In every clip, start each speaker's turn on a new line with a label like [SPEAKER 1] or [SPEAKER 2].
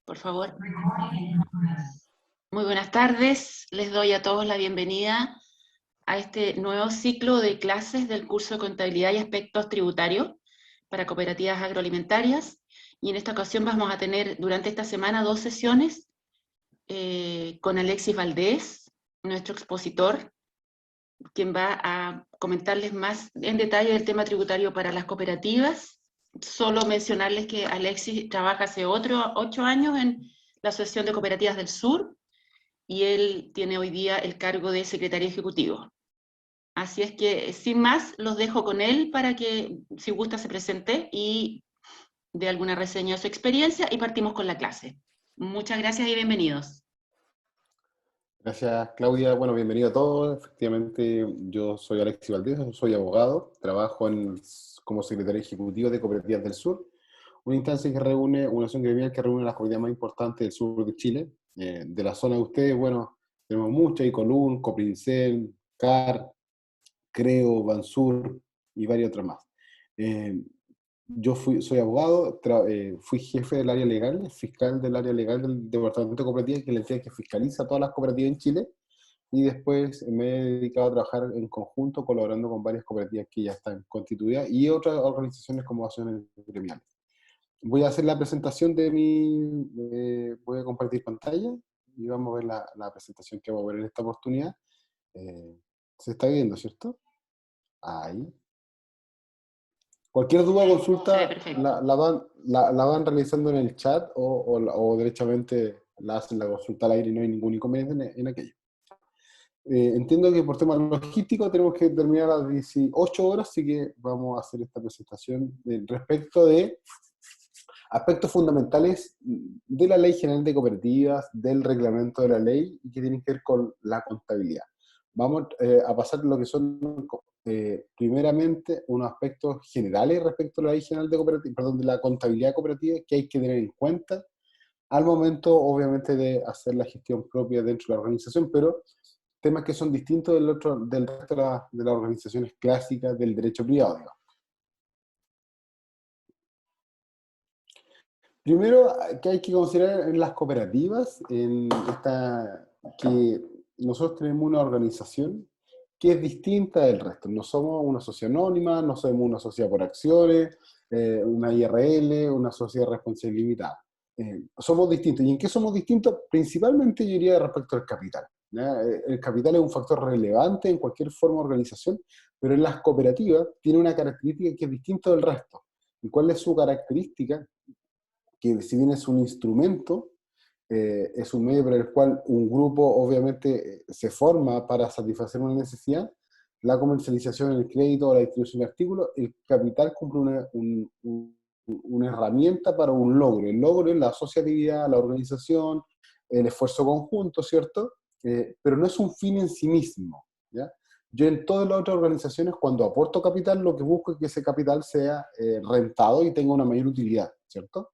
[SPEAKER 1] Por favor. Muy buenas tardes, les doy a todos la bienvenida a este nuevo ciclo de clases del curso de Contabilidad y Aspectos Tributarios para Cooperativas Agroalimentarias. Y en esta ocasión vamos a tener durante esta semana 2 sesiones con Alexis Valdés, nuestro expositor, quien va a comentarles más en detalle el tema tributario para las cooperativas. Solo mencionarles que Alexis trabaja hace 8 años en la Asociación de Cooperativas del Sur, y él tiene hoy día el cargo de secretario ejecutivo. Así es que, sin más, los dejo con él para que, si gusta, se presente y dé alguna reseña de su experiencia, y partimos con la clase. Muchas gracias y bienvenidos.
[SPEAKER 2] Gracias, Claudia. Bueno, bienvenido a todos. Efectivamente, yo soy Alexis Valdés, soy abogado, trabajo como secretario ejecutivo de Cooperativas del Sur, una instancia que reúne, una asociación gremial que reúne las cooperativas más importantes del sur de Chile. De la zona de ustedes, bueno, tenemos muchas, Icolún, Coprincel, CAR, Creo, Bansur y varias otras más. Yo soy abogado, fui jefe del área legal, fiscal del área legal del Departamento de Cooperativas, que es la entidad que fiscaliza todas las cooperativas en Chile, y después me he dedicado a trabajar en conjunto, colaborando con varias cooperativas que ya están constituidas y otras organizaciones como asociaciones gremiales. Voy a hacer la presentación voy a compartir pantalla y vamos a ver la presentación que vamos a ver en esta oportunidad. Se está viendo, ¿cierto? Ahí. Cualquier duda o consulta la van realizando en el chat o derechamente la hacen la consulta al aire y no hay ningún inconveniente en aquello. Entiendo que por temas logísticos tenemos que terminar a las 18 horas, así que vamos a hacer esta presentación respecto de aspectos fundamentales de la Ley General de Cooperativas, del reglamento de la ley y que tienen que ver con la contabilidad. Vamos a pasar lo que son primeramente unos aspectos generales respecto a la Ley General de Cooperativas, perdón, de la contabilidad cooperativa que hay que tener en cuenta al momento, obviamente, de hacer la gestión propia dentro de la organización, pero temas que son distintos del resto de las organizaciones clásicas del derecho privado, digamos. Primero, que hay que considerar en las cooperativas, que nosotros tenemos una organización que es distinta del resto. No somos una sociedad anónima, no somos una sociedad por acciones, una IRL, una sociedad de responsabilidad limitada. Somos distintos. ¿Y en qué somos distintos? Principalmente, yo diría, respecto al capital, ¿ya? El capital es un factor relevante en cualquier forma de organización, pero en las cooperativas tiene una característica que es distinta del resto. ¿Y cuál es su característica? Que si bien es un instrumento, es un medio por el cual un grupo obviamente se forma para satisfacer una necesidad, la comercialización, el crédito o la distribución de artículos, el capital cumple una herramienta para un logro. El logro es la asociatividad, la organización, el esfuerzo conjunto, ¿cierto? Pero no es un fin en sí mismo, ¿ya? Yo en todas las otras organizaciones, cuando aporto capital, lo que busco es que ese capital sea rentado y tenga una mayor utilidad, ¿cierto?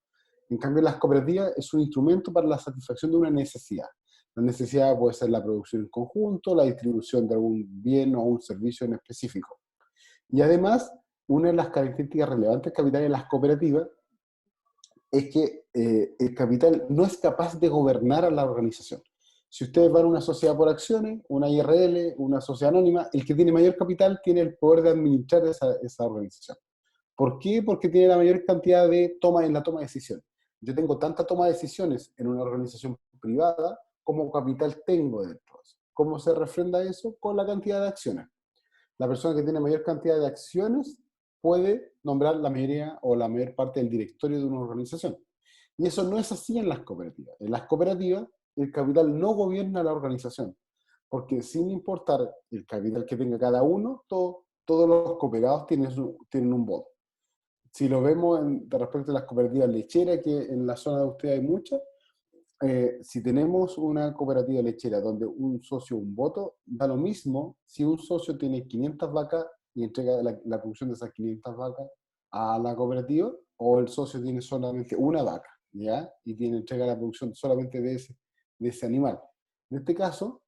[SPEAKER 2] En cambio, las cooperativas es un instrumento para la satisfacción de una necesidad. La necesidad puede ser la producción en conjunto, la distribución de algún bien o un servicio en específico. Y además, una de las características relevantes del capital en las cooperativas es que el capital no es capaz de gobernar a la organización. Si ustedes van a una sociedad por acciones, una IRL, una sociedad anónima, el que tiene mayor capital tiene el poder de administrar esa organización. ¿Por qué? Porque tiene la mayor cantidad de en la toma de decisiones. Yo tengo tanta toma de decisiones en una organización privada como capital tengo dentro. ¿Cómo se refrenda eso? Con la cantidad de acciones. La persona que tiene mayor cantidad de acciones puede nombrar la mayoría o la mayor parte del directorio de una organización. Y eso no es así en las cooperativas. En las cooperativas, el capital no gobierna la organización, porque sin importar el capital que tenga cada uno, todos los cooperados tienen un voto. Si lo vemos respecto a las cooperativas lecheras, que en la zona de ustedes hay muchas, si tenemos una cooperativa lechera donde un socio un voto, da lo mismo si un socio tiene 500 vacas y entrega la producción de esas 500 vacas a la cooperativa, o el socio tiene solamente una vaca, ¿ya? Y entrega la producción solamente de ese animal. En este caso,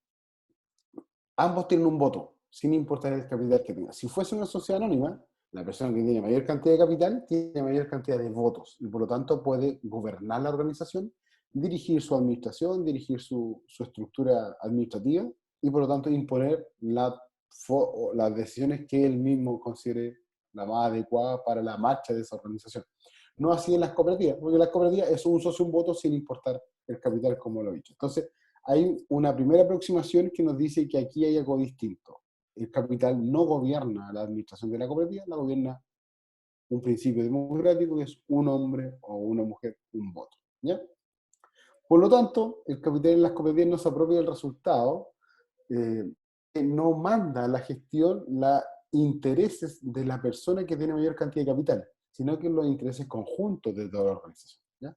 [SPEAKER 2] ambos tienen un voto, sin importar el capital que tenga. Si fuese una sociedad anónima, la persona que tiene mayor cantidad de capital tiene mayor cantidad de votos y por lo tanto puede gobernar la organización dirigir su administración, dirigir su estructura administrativa y por lo tanto imponer las decisiones que él mismo considere la más adecuada para la marcha de esa organización. No así en las cooperativas, porque las cooperativas es un socio, un voto sin importar el capital, como lo he dicho. Entonces, hay una primera aproximación que nos dice que aquí hay algo distinto. El capital no gobierna la administración de la cooperativa, la gobierna un principio democrático que es un hombre o una mujer, un voto. ¿Ya? Por lo tanto, el capital en las cooperativas no se apropia del resultado, no manda la gestión los intereses de la persona que tiene mayor cantidad de capital, sino que los intereses conjuntos de toda la organización. ¿Ya?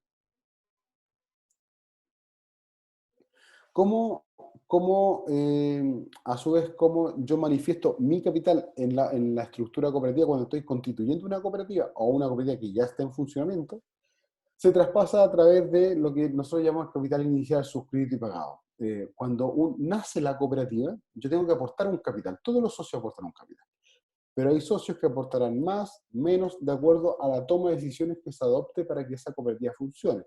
[SPEAKER 2] A su vez, cómo yo manifiesto mi capital en la estructura cooperativa cuando estoy constituyendo una cooperativa o una cooperativa que ya está en funcionamiento? Se traspasa a través de lo que nosotros llamamos capital inicial suscrito y pagado. Cuando nace la cooperativa, yo tengo que aportar un capital. Todos los socios aportan un capital. Pero hay socios que aportarán más, menos, de acuerdo a la toma de decisiones que se adopte para que esa cooperativa funcione.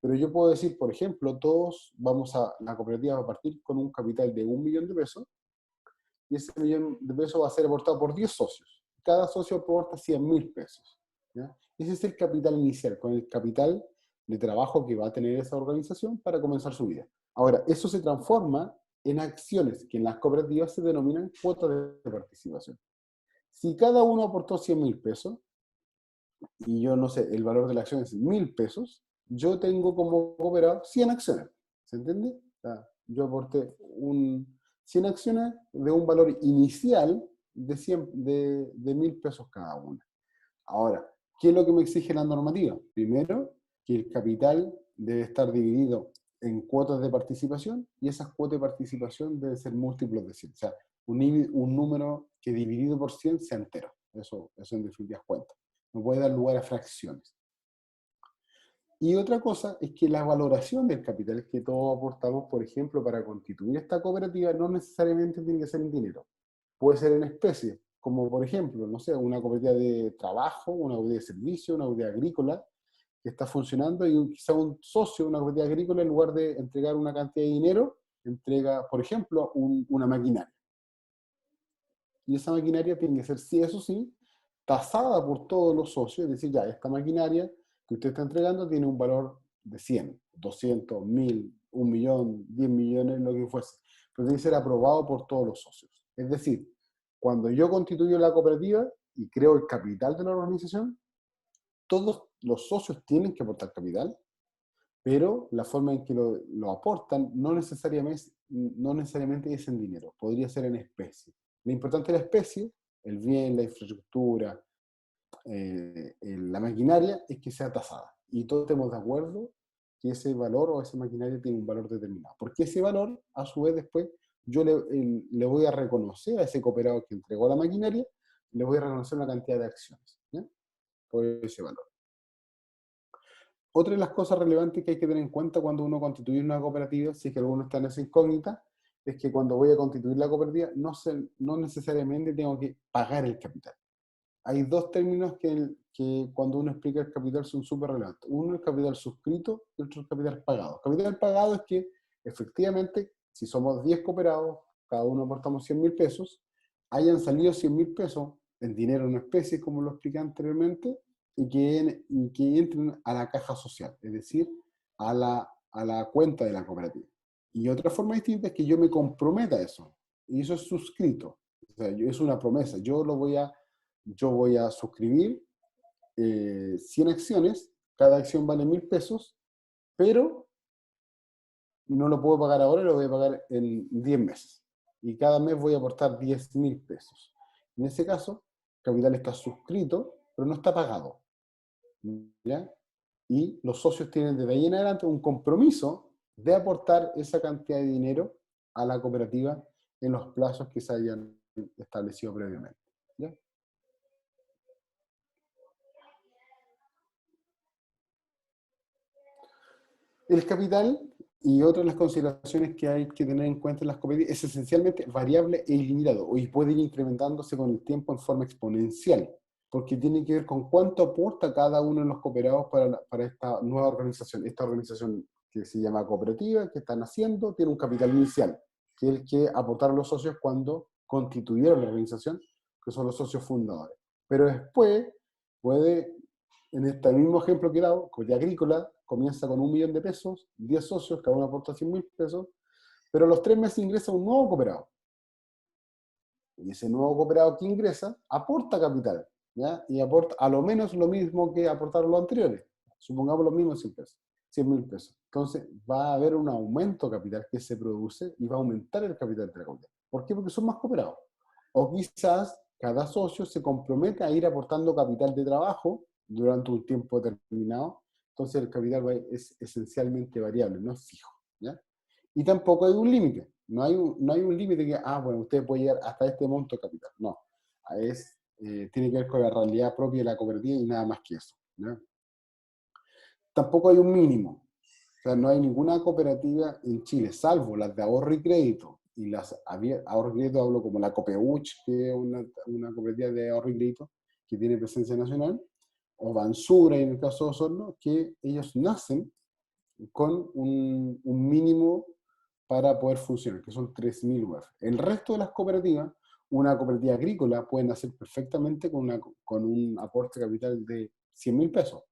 [SPEAKER 2] Pero yo puedo decir, por ejemplo, la cooperativa va a partir con un capital de 1.000.000 de pesos, y ese 1.000.000 de pesos va a ser aportado por 10 socios. Cada socio aporta 100.000 pesos. ¿Ya? Ese es el capital inicial, con el capital de trabajo que va a tener esa organización para comenzar su vida. Ahora, eso se transforma en acciones que en las cooperativas se denominan cuotas de participación. Si cada uno aportó 100.000 pesos, y yo no sé, el valor de la acción es 1.000 pesos, yo tengo como cooperado 100 acciones. ¿Se entiende? O sea, yo aporté 100 acciones de un valor inicial de 1.000 pesos cada una. Ahora, ¿qué es lo que me exige la normativa? Primero, que el capital debe estar dividido en cuotas de participación, y esas cuotas de participación deben ser múltiplos de 100. O sea, un número que dividido por 100 sea entero. Eso en definitiva cuenta. No puede dar lugar a fracciones. Y otra cosa es que la valoración del capital que todos aportamos, por ejemplo, para constituir esta cooperativa, no necesariamente tiene que ser en dinero. Puede ser en especie, como por ejemplo, no sé, una cooperativa de trabajo, una cooperativa de servicio, una cooperativa agrícola, que está funcionando, y quizá un socio de una cooperativa agrícola, en lugar de entregar una cantidad de dinero, entrega, por ejemplo, una maquinaria. Y esa maquinaria tiene que ser, sí, eso sí, tasada por todos los socios, es decir, ya, esta maquinaria que usted está entregando tiene un valor de 100, 200, 1.000, 1.000.000, 10 millones, lo que fuese. Pero tiene que ser aprobado por todos los socios. Es decir, cuando yo constituyo la cooperativa y creo el capital de la organización, todos los socios tienen que aportar capital, pero la forma en que lo aportan no necesariamente es en dinero, podría ser en especie. Lo importante de la especie, el bien, la infraestructura, la maquinaria, es que sea tasada. Y todos estemos de acuerdo que ese valor o esa maquinaria tiene un valor determinado. Porque ese valor, a su vez, después, yo le voy a reconocer a ese cooperado que entregó la maquinaria, le voy a reconocer una cantidad de acciones, ¿ya? Por ese valor. Otra de las cosas relevantes que hay que tener en cuenta cuando uno constituye una cooperativa, si es que alguno está en esa incógnita, es que cuando voy a constituir la cooperativa, no necesariamente tengo que pagar el capital. Hay dos términos que cuando uno explica el capital son súper relevantes. Uno es capital suscrito y otro es capital pagado. Capital pagado es que, efectivamente, si somos 10 cooperados, cada uno aportamos 100.000 pesos, hayan salido 100.000 pesos en dinero en especie, como lo expliqué anteriormente, y que entren a la caja social, es decir, a la cuenta de la cooperativa. Y otra forma distinta es que yo me comprometa a eso, y eso es suscrito. O sea, es una promesa. Yo voy a suscribir 100 acciones, cada acción vale 1.000 pesos, pero no lo puedo pagar ahora, lo voy a pagar en 10 meses. Y cada mes voy a aportar 10.000 pesos. En ese caso, capital está suscrito, pero no está pagado. ¿Ya? Y los socios tienen desde ahí en adelante un compromiso de aportar esa cantidad de dinero a la cooperativa en los plazos que se hayan establecido previamente. ¿Ya? El capital y otra de las consideraciones que hay que tener en cuenta en las cooperativas es esencialmente variable e ilimitado, y puede ir incrementándose con el tiempo en forma exponencial, porque tiene que ver con cuánto aporta cada uno de los cooperados para esta nueva organización, esta organización que se llama cooperativa, que están haciendo, tiene un capital inicial, que es el que aportaron los socios cuando constituyeron la organización, que son los socios fundadores. Pero después puede, en este mismo ejemplo que he dado, Cooperativa Agrícola comienza con 1 millón de pesos, 10 socios, cada uno aporta 100.000 pesos, pero a los 3 meses ingresa un nuevo cooperado. Y ese nuevo cooperado que ingresa aporta capital, ¿ya? Y aporta a lo menos lo mismo que aportaron los anteriores. Supongamos los mismos 100 pesos, 100.000 pesos. Entonces va a haber un aumento de capital que se produce y va a aumentar el capital de la comunidad. ¿Por qué? Porque son más cooperados. O quizás cada socio se compromete a ir aportando capital de trabajo durante un tiempo determinado. Entonces el capital es esencialmente variable, no es fijo, ¿ya? Y tampoco hay un límite. No hay un límite que, bueno, usted puede llegar hasta este monto de capital. No. Tiene que ver con la realidad propia de la cooperativa y nada más que eso, ¿no? Tampoco hay un mínimo. O sea, no hay ninguna cooperativa en Chile, salvo las de ahorro y crédito. Y las ahorro y crédito hablo como la Copeuch, que es una cooperativa de ahorro y crédito que tiene presencia nacional, o Bansura, en el caso de Osorno, que ellos nacen con un mínimo para poder funcionar, que son 3.000 UF. El resto de las cooperativas, una cooperativa agrícola pueden hacer perfectamente con un aporte de capital de 100.000 pesos.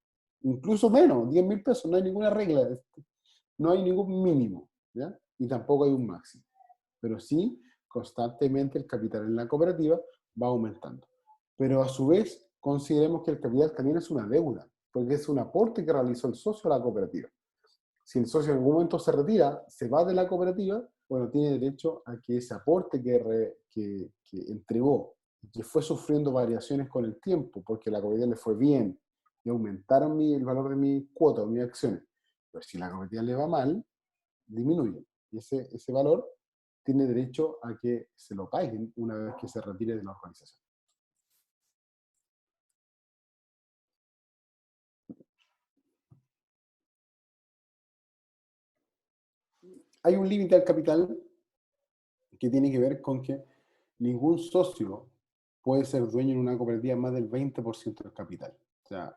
[SPEAKER 2] Incluso menos, 10.000 pesos, no hay ninguna regla, no hay ningún mínimo, ¿ya? Y tampoco hay un máximo. Pero sí, constantemente el capital en la cooperativa va aumentando. Pero a su vez, consideremos que el capital también es una deuda, porque es un aporte que realizó el socio a la cooperativa. Si el socio en algún momento se retira, se va de la cooperativa, bueno, tiene derecho a que ese aporte que entregó y que fue sufriendo variaciones con el tiempo, porque la cooperativa le fue bien y aumentaron el valor de mi cuota o mis acciones. Pero si la cooperativa le va mal, disminuye. Y ese valor tiene derecho a que se lo paguen una vez que se retire de la organización. Hay un límite al capital que tiene que ver con que ningún socio puede ser dueño en una cooperativa más del 20% del capital. O sea,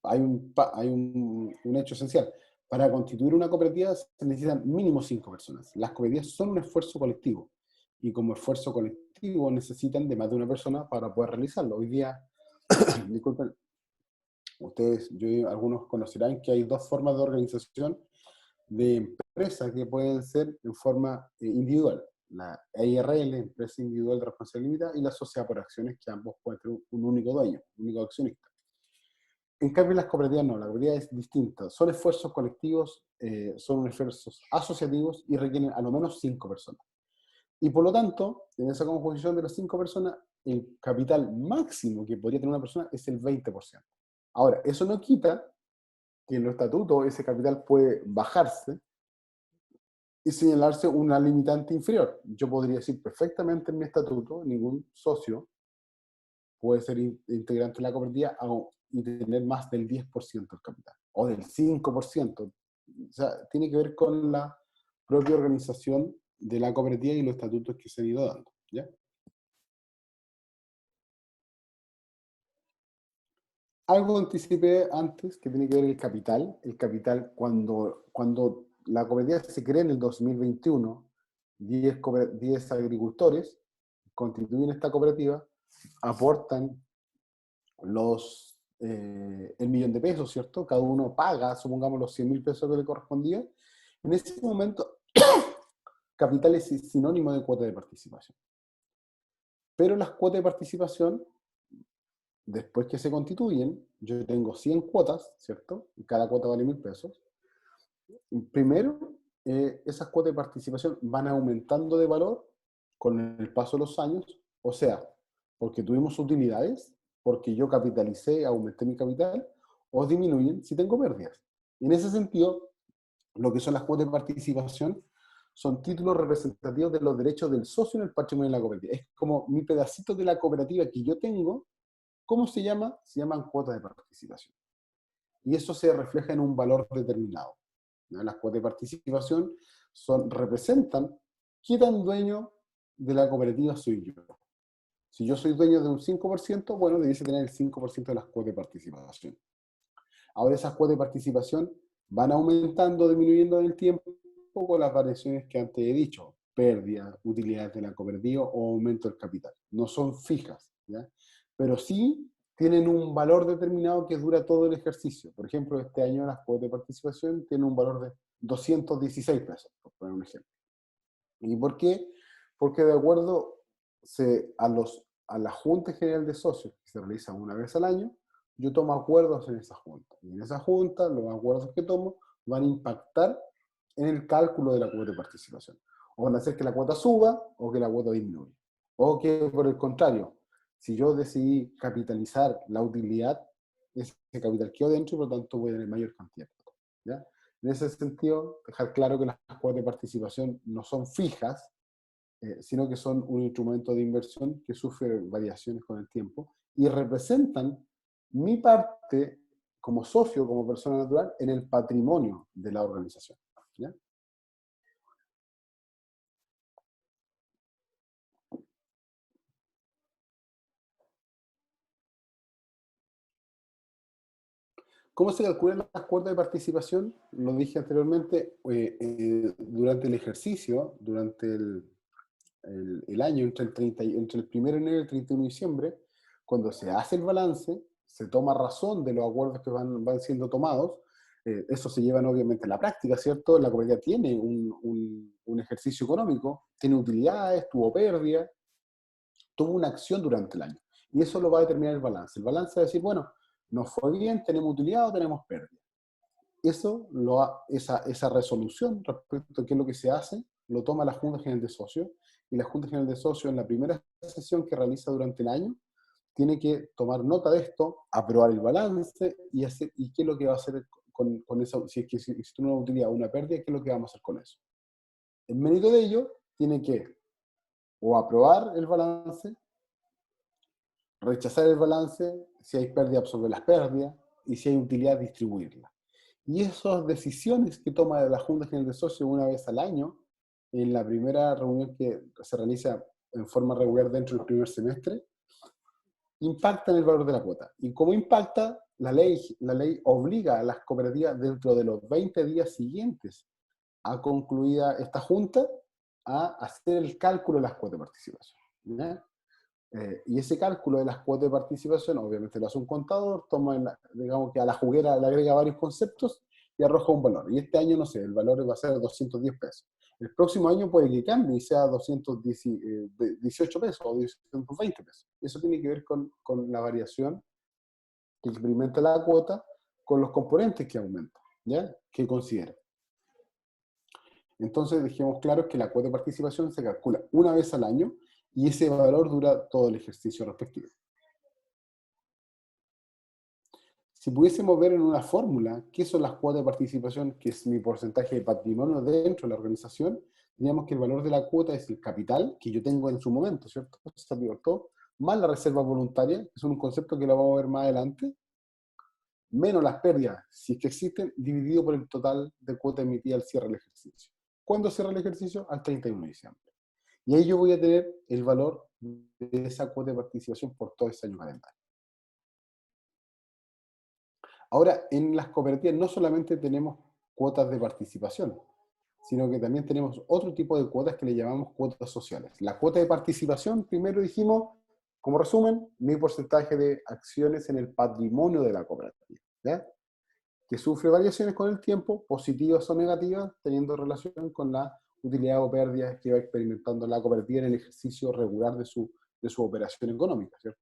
[SPEAKER 2] hay un hecho esencial. Para constituir una cooperativa se necesitan mínimo 5 personas. Las cooperativas son un esfuerzo colectivo y como esfuerzo colectivo necesitan de más de una persona para poder realizarlo. Hoy día, disculpen, algunos conocerán que hay dos formas de organización de empresas que pueden ser en forma individual. La EIRL, Empresa Individual de Responsabilidad Limitada, y la sociedad por acciones, que ambos pueden tener un único dueño, un único accionista. En cambio, las cooperativas no, la cooperativa es distinta. Son esfuerzos colectivos, son esfuerzos asociativos y requieren a lo menos 5 personas. Y por lo tanto, en esa composición de las 5 personas, el capital máximo que podría tener una persona es el 20%. Ahora, eso no quita que en los estatutos ese capital puede bajarse y señalarse una limitante inferior. Yo podría decir perfectamente en mi estatuto, ningún socio puede ser integrante de la cooperativa y tener más del 10% del capital, o del 5%. O sea, tiene que ver con la propia organización de la cooperativa y los estatutos que se han ido dando, ¿ya? Algo anticipé antes que tiene que ver el capital. El capital, cuando la cooperativa se crea en el 2021, 10 agricultores constituyen esta cooperativa, aportan el millón de pesos, ¿cierto? Cada uno paga, supongamos, los 100.000 pesos que le correspondía. En ese momento, capital es sinónimo de cuota de participación. Pero las cuotas de participación, después que se constituyen, yo tengo 100 cuotas, ¿cierto? Y cada cuota vale 1.000 pesos. Primero, esas cuotas de participación van aumentando de valor con el paso de los años, o sea, porque tuvimos utilidades, porque yo capitalicé, aumenté mi capital, o disminuyen si tengo pérdidas. Y en ese sentido, lo que son las cuotas de participación son títulos representativos de los derechos del socio en el patrimonio de la cooperativa. Es como mi pedacito de la cooperativa que yo tengo. ¿Cómo se llama? Se llaman cuotas de participación. Y eso se refleja en un valor determinado, ¿no? Las cuotas de participación representan qué tan dueño de la cooperativa soy yo. Si yo soy dueño de un 5%, bueno, debiese tener el 5% de las cuotas de participación. Ahora esas cuotas de participación van aumentando, disminuyendo en el tiempo con las variaciones que antes he dicho, pérdida, utilidades de la cooperativa o aumento del capital. No son fijas, ¿ya? Pero sí tienen un valor determinado que dura todo el ejercicio. Por ejemplo, este año las cuotas de participación tienen un valor de 216 pesos, por poner un ejemplo. ¿Y por qué? Porque de acuerdo a la Junta General de Socios, que se realiza una vez al año, yo tomo acuerdos en esa junta. Y en esa junta, los acuerdos que tomo van a impactar en el cálculo de la cuota de participación. O van a hacer que la cuota suba o que la cuota disminuya. O que, por el contrario, si yo decidí capitalizar la utilidad, ese capital quedó dentro y por lo tanto voy a tener mayor cantidad. ¿Ya? En ese sentido, dejar claro que las cuotas de participación no son fijas, sino que son un instrumento de inversión que sufre variaciones con el tiempo y representan mi parte como socio, como persona natural, en el patrimonio de la organización. ¿Ya? ¿Cómo se calculan las cuotas de participación? Lo dije anteriormente, durante el ejercicio, durante el año, entre el 1 de enero y el 31 de diciembre, cuando se hace el balance, se toma razón de los acuerdos que van siendo tomados, eso se lleva obviamente a la práctica, ¿cierto? La comunidad tiene un ejercicio económico, tiene utilidades, tuvo pérdida, tuvo una acción durante el año. Y eso lo va a determinar el balance. El balance va a decir, bueno, nos fue bien, tenemos utilidad o tenemos pérdida. Esa resolución respecto a qué es lo que se hace, lo toma la Junta General de Socios, y la Junta General de Socios en la primera sesión que realiza durante el año, tiene que tomar nota de esto, aprobar el balance y qué es lo que va a hacer con eso, si es que existe una utilidad o una pérdida, qué es lo que vamos a hacer con eso. En mérito de ello, tiene que o aprobar el balance, rechazar el balance, si hay pérdida, absorber las pérdidas, y si hay utilidad, distribuirla. Y esas decisiones que toma la Junta General de Socios una vez al año, en la primera reunión que se realiza en forma regular dentro del primer semestre, impactan el valor de la cuota. ¿Y cómo impacta? La ley obliga a las cooperativas dentro de los 20 días siguientes a concluida esta junta a hacer el cálculo de las cuotas de participación. ¿Ya? Y ese cálculo de las cuotas de participación, obviamente lo hace un contador, digamos que a la juguera le agrega varios conceptos y arroja un valor. Y este año, no sé, el valor va a ser 210 pesos. El próximo año puede que cambie y sea 218 pesos o 220 pesos. Eso tiene que ver con la variación que experimenta la cuota con los componentes que aumentan, ¿ya? Que considera. Entonces, dejemos claro que la cuota de participación se calcula una vez al año y ese valor dura todo el ejercicio respectivo. Si pudiésemos ver en una fórmula qué son las cuotas de participación, que es mi porcentaje de patrimonio dentro de la organización, diríamos que el valor de la cuota es el capital que yo tengo en su momento, ¿cierto? Más la reserva voluntaria, que es un concepto que lo vamos a ver más adelante, menos las pérdidas, si es que existen, dividido por el total de cuota emitida al cierre del ejercicio. ¿Cuándo cierra el ejercicio? Al 31 de diciembre. Y ahí yo voy a tener el valor de esa cuota de participación por todo ese año calendario. Ahora, en las cooperativas no solamente tenemos cuotas de participación, sino que también tenemos otro tipo de cuotas que le llamamos cuotas sociales. La cuota de participación, primero dijimos, como resumen, mi porcentaje de acciones en el patrimonio de la cooperativa, ¿ya? Que sufre variaciones con el tiempo, positivas o negativas, teniendo relación con la utilidad o pérdidas que va experimentando la cooperativa en el ejercicio regular de su operación económica, ¿cierto?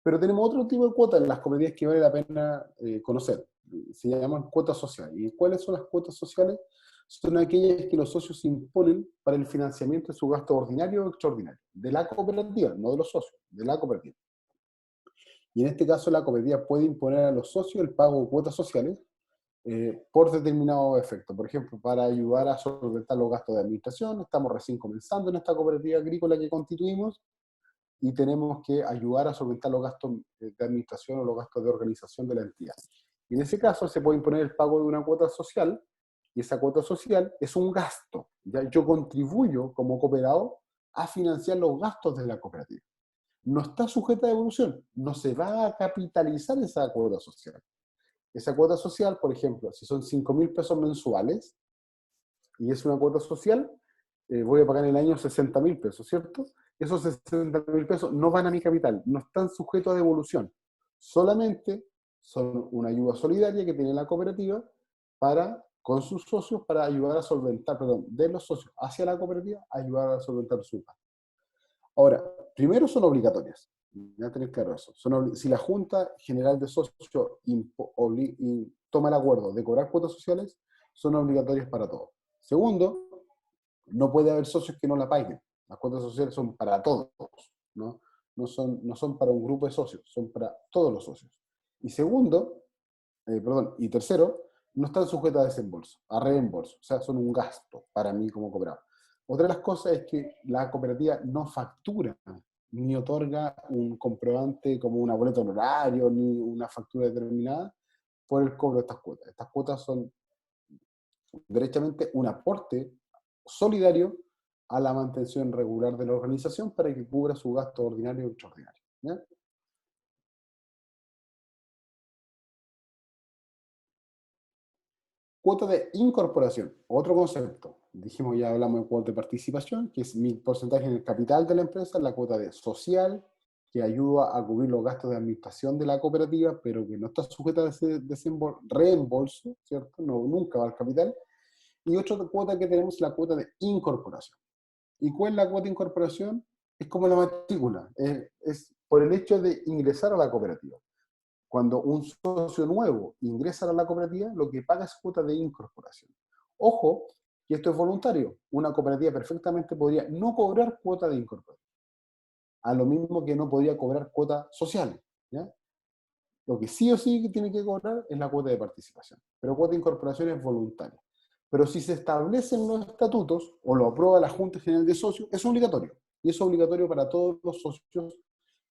[SPEAKER 2] Pero tenemos otro tipo de cuotas en las cooperativas que vale la pena conocer. Se llaman cuotas sociales. ¿Y cuáles son las cuotas sociales? Son aquellas que los socios imponen para el financiamiento de su gasto ordinario o extraordinario, de la cooperativa, no de los socios, de la cooperativa. Y en este caso la cooperativa puede imponer a los socios el pago de cuotas sociales por determinado efecto. Por ejemplo, para ayudar a solventar los gastos de administración, estamos recién comenzando en esta cooperativa agrícola que constituimos, y tenemos que ayudar a solventar los gastos de administración o los gastos de organización de la entidad. Y en ese caso se puede imponer el pago de una cuota social, y esa cuota social es un gasto. ¿Ya? Yo contribuyo como cooperado a financiar los gastos de la cooperativa. No está sujeta a devolución, no se va a capitalizar esa cuota social. Esa cuota social, por ejemplo, si son 5.000 pesos mensuales, y es una cuota social, voy a pagar en el año 60.000 pesos, ¿cierto? Esos 60.000 pesos no van a mi capital, no están sujetos a devolución. Solamente son una ayuda solidaria que tiene la cooperativa con sus socios para ayudar a solventar, perdón, de los socios hacia la cooperativa, ayudar a solventar su gasto. Ahora, primero son obligatorias. Ya tener claro eso. Si la Junta General de Socios toma el acuerdo de cobrar cuotas sociales, son obligatorias para todos. Segundo, no puede haber socios que no la paguen. Las cuotas sociales son para todos, ¿no? No son para un grupo de socios, son para todos los socios. Y tercero, no están sujetas a desembolso, a reembolso. O sea, son un gasto para mí como cooperado. Otra de las cosas es que la cooperativa no factura ni otorga un comprobante como una boleta honorario ni una factura determinada por el cobro de estas cuotas. Estas cuotas son derechamente un aporte solidario a la mantención regular de la organización para que cubra su gasto ordinario y extraordinario. ¿Ya? Cuota de incorporación, otro concepto. Dijimos, ya hablamos de cuota de participación, que es mi porcentaje en el capital de la empresa, la cuota de social, que ayuda a cubrir los gastos de administración de la cooperativa, pero que no está sujeta a ese reembolso, ¿cierto? No, nunca va al capital. Y otra cuota que tenemos es la cuota de incorporación. ¿Y cuál es la cuota de incorporación? Es como la matrícula, es por el hecho de ingresar a la cooperativa. Cuando un socio nuevo ingresa a la cooperativa, lo que paga es cuota de incorporación. Ojo, que esto es voluntario. Una cooperativa perfectamente podría no cobrar cuota de incorporación. A lo mismo que no podría cobrar cuota social. ¿Ya? Lo que sí o sí tiene que cobrar es la cuota de participación. Pero cuota de incorporación es voluntaria. Pero si se establecen los estatutos o lo aprueba la Junta General de Socios, es obligatorio. Y es obligatorio para todos los socios,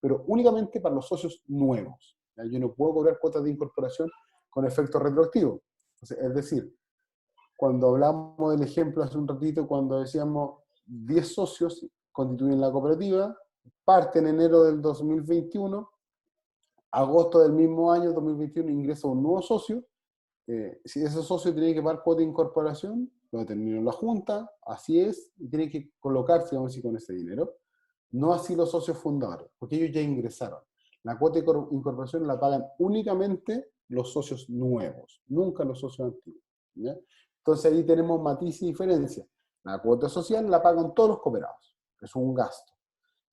[SPEAKER 2] pero únicamente para los socios nuevos. ¿Ya? Yo no puedo cobrar cuotas de incorporación con efecto retroactivo. Es decir, cuando hablamos del ejemplo hace un ratito, cuando decíamos 10 socios constituyen la cooperativa, parte en enero del 2021, agosto del mismo año, 2021, ingresa un nuevo socio. Si ese socio tiene que pagar cuota de incorporación, lo determinó la Junta, así es, y tiene que colocarse, vamos a decir, con ese dinero. No así los socios fundadores, porque ellos ya ingresaron. La cuota de incorporación la pagan únicamente los socios nuevos, nunca los socios antiguos. ¿Ya? Entonces ahí tenemos matiz y diferencia. La cuota social la pagan todos los cooperados, es un gasto.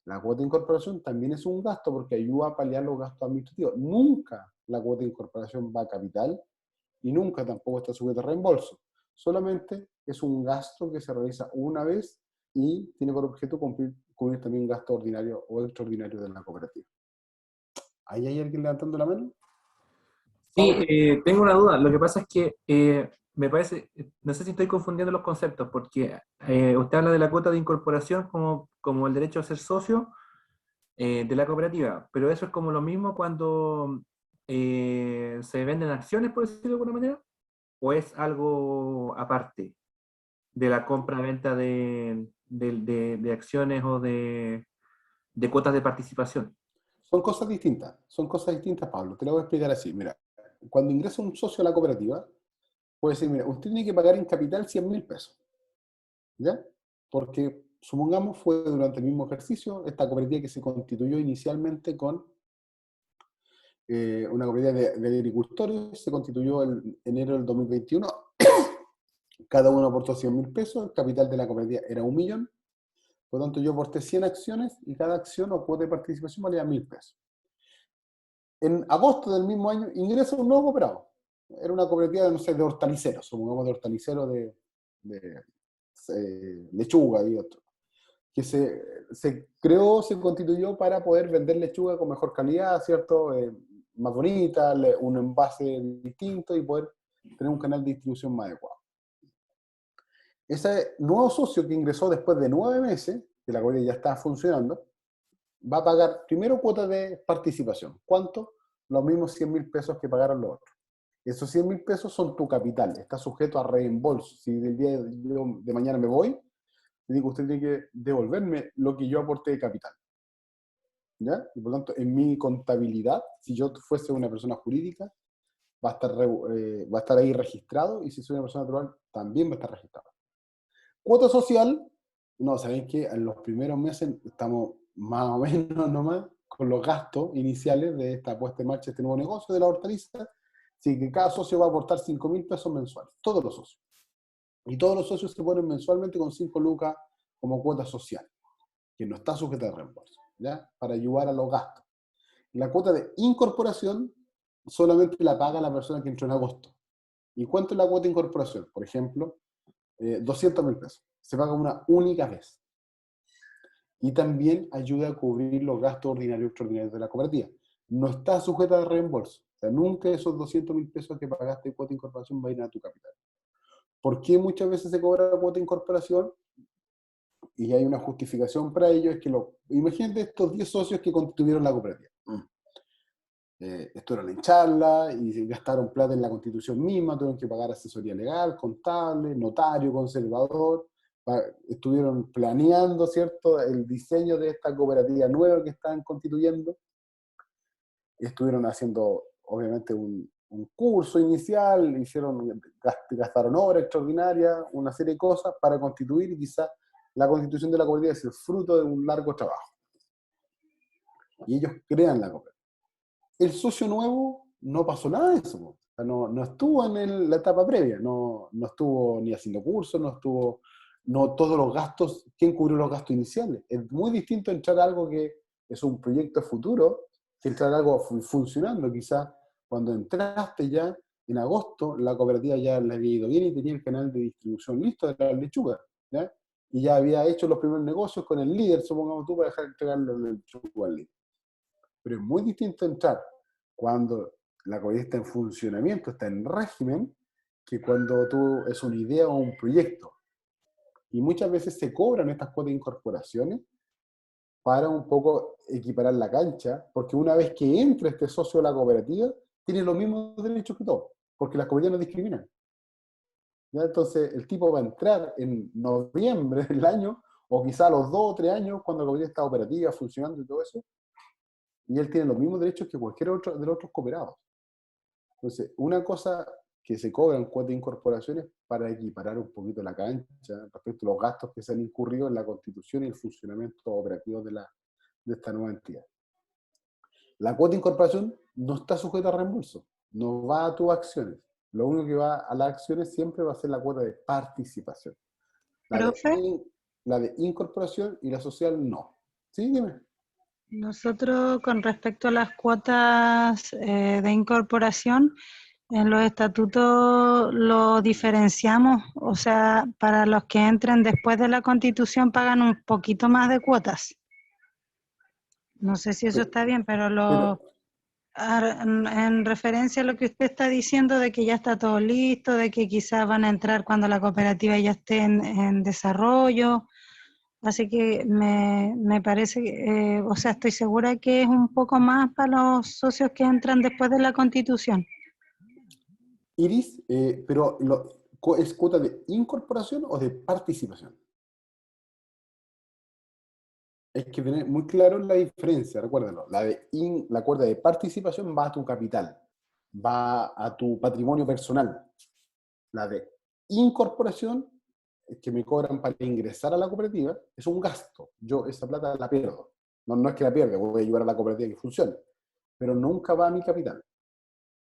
[SPEAKER 2] La cuota de incorporación también es un gasto porque ayuda a paliar los gastos administrativos. Nunca la cuota de incorporación va a capital y nunca tampoco está sujeta a reembolso. Solamente es un gasto que se realiza una vez y tiene por objeto cubrir también gasto ordinario o extraordinario de la cooperativa. ¿Ahí hay alguien levantando la mano?
[SPEAKER 3] Sí, tengo una duda. Lo que pasa es que me parece, no sé si estoy confundiendo los conceptos, porque usted habla de la cuota de incorporación como el derecho a ser socio de la cooperativa, pero eso es como lo mismo cuando se venden acciones, por decirlo de alguna manera, o es algo aparte de la compra-venta de acciones o de cuotas de participación.
[SPEAKER 2] Son cosas distintas, Pablo. Te lo voy a explicar así. Mira, cuando ingresa un socio a la cooperativa, puede decir, mira, usted tiene que pagar en capital 100.000 pesos. ¿Ya? Porque, supongamos, fue durante el mismo ejercicio, esta cooperativa que se constituyó inicialmente con una cooperativa de agricultores, se constituyó en enero del 2021, cada uno aportó 100.000 pesos, el capital de la cooperativa era 1.000.000, por lo tanto yo aporté 100 acciones y cada acción o cuota de participación valía 1.000 pesos. En agosto del mismo año ingresa un nuevo cooperado. Era una cooperativa, no sé, de hortaliceros, supongamos de hortaliceros de lechuga y otro, que se creó, se constituyó para poder vender lechuga con mejor calidad, ¿cierto? Más bonita, un envase distinto y poder tener un canal de distribución más adecuado. Ese nuevo socio que ingresó después de 9 meses, que la cooperativa ya está funcionando, va a pagar primero cuota de participación. ¿Cuánto? Los mismos 100.000 pesos que pagaron los otros. Esos 100.000 pesos son tu capital, está sujeto a reembolso. Si del día de mañana me voy, le digo, usted tiene que devolverme lo que yo aporté de capital. ¿Ya? Y por lo tanto, en mi contabilidad, si yo fuese una persona jurídica, va a estar ahí registrado, y si soy una persona natural, también va a estar registrado. Cuota social, no, ¿saben qué? En los primeros meses estamos más o menos nomás con los gastos iniciales de esta puesta en marcha de este nuevo negocio de la hortaliza, así que cada socio va a aportar 5.000 pesos mensuales, todos los socios. Y todos los socios se ponen mensualmente con 5 lucas como cuota social, que no está sujeta a reembolso, ¿ya? Para ayudar a los gastos. La cuota de incorporación solamente la paga la persona que entró en agosto. ¿Y cuánto es la cuota de incorporación? Por ejemplo, 200.000 pesos. Se paga una única vez. Y también ayuda a cubrir los gastos ordinarios y extraordinarios de la cooperativa. No está sujeta a reembolso. O sea, nunca esos 200.000 pesos que pagaste de cuota de incorporación va a ir a tu capital. ¿Por qué muchas veces se cobra la cuota de incorporación? Y hay una justificación para ello, es que imagínate estos 10 socios que constituyeron la cooperativa. Estuvieron en charla y gastaron plata en la constitución misma, tuvieron que pagar asesoría legal, contable, notario, conservador, estuvieron planeando, ¿cierto?, el diseño de esta cooperativa nueva que están constituyendo, estuvieron haciendo, obviamente, un curso inicial, gastaron obra extraordinaria, una serie de cosas para constituir, y quizás la constitución de la cooperativa es el fruto de un largo trabajo. Y ellos crean la cooperativa. El socio nuevo no pasó nada de eso. O sea, no estuvo en la etapa previa, no estuvo ni haciendo cursos, no todos los gastos. ¿Quién cubrió los gastos iniciales? Es muy distinto entrar a algo que es un proyecto futuro que entrar a algo funcionando. Quizás cuando entraste ya en agosto, la cooperativa ya le había ido bien y tenía el canal de distribución listo de la lechuga, ¿ya? Y ya había hecho los primeros negocios con el líder, supongamos tú, para dejar de entregarle la lechuga al líder. Pero es muy distinto entrar cuando la cooperativa está en funcionamiento, está en régimen, que cuando tú es una idea o un proyecto. Y muchas veces se cobran estas cuotas de incorporaciones para un poco equiparar la cancha, porque una vez que entra este socio de la cooperativa, tiene los mismos derechos que todos, porque las cooperativas no discriminan. ¿Ya? Entonces el tipo va a entrar en noviembre del año, o quizá a los 2 o 3 años, cuando la cooperativa está operativa, funcionando y todo eso, y él tiene los mismos derechos que cualquier otro de los otros cooperados. Entonces, una cosa que se cobra en cuotas de incorporaciones para equiparar un poquito la cancha respecto a los gastos que se han incurrido en la constitución y el funcionamiento operativo de esta nueva entidad. La cuota de incorporación no está sujeta a reembolso, no va a tus acciones. Lo único que va a las acciones siempre va a ser la cuota de participación. La de incorporación y la social no. ¿Sí? Dime.
[SPEAKER 4] Nosotros, con respecto a las cuotas de incorporación, en los estatutos lo diferenciamos, o sea, para los que entren después de la Constitución pagan un poquito más de cuotas. No sé si eso está bien, pero en referencia a lo que usted está diciendo de que ya está todo listo, de que quizás van a entrar cuando la cooperativa ya esté en desarrollo. Así que me parece, o sea, estoy segura que es un poco más para los socios que entran después de la Constitución.
[SPEAKER 2] Iris, pero ¿es cuota de incorporación o de participación? Hay que tener muy claro la diferencia, recuérdalo. La cuota de participación va a tu capital, va a tu patrimonio personal. La de incorporación, que me cobran para ingresar a la cooperativa, es un gasto. Yo esa plata la pierdo. No es que la pierda, voy a ayudar a la cooperativa que funcione, pero nunca va a mi capital.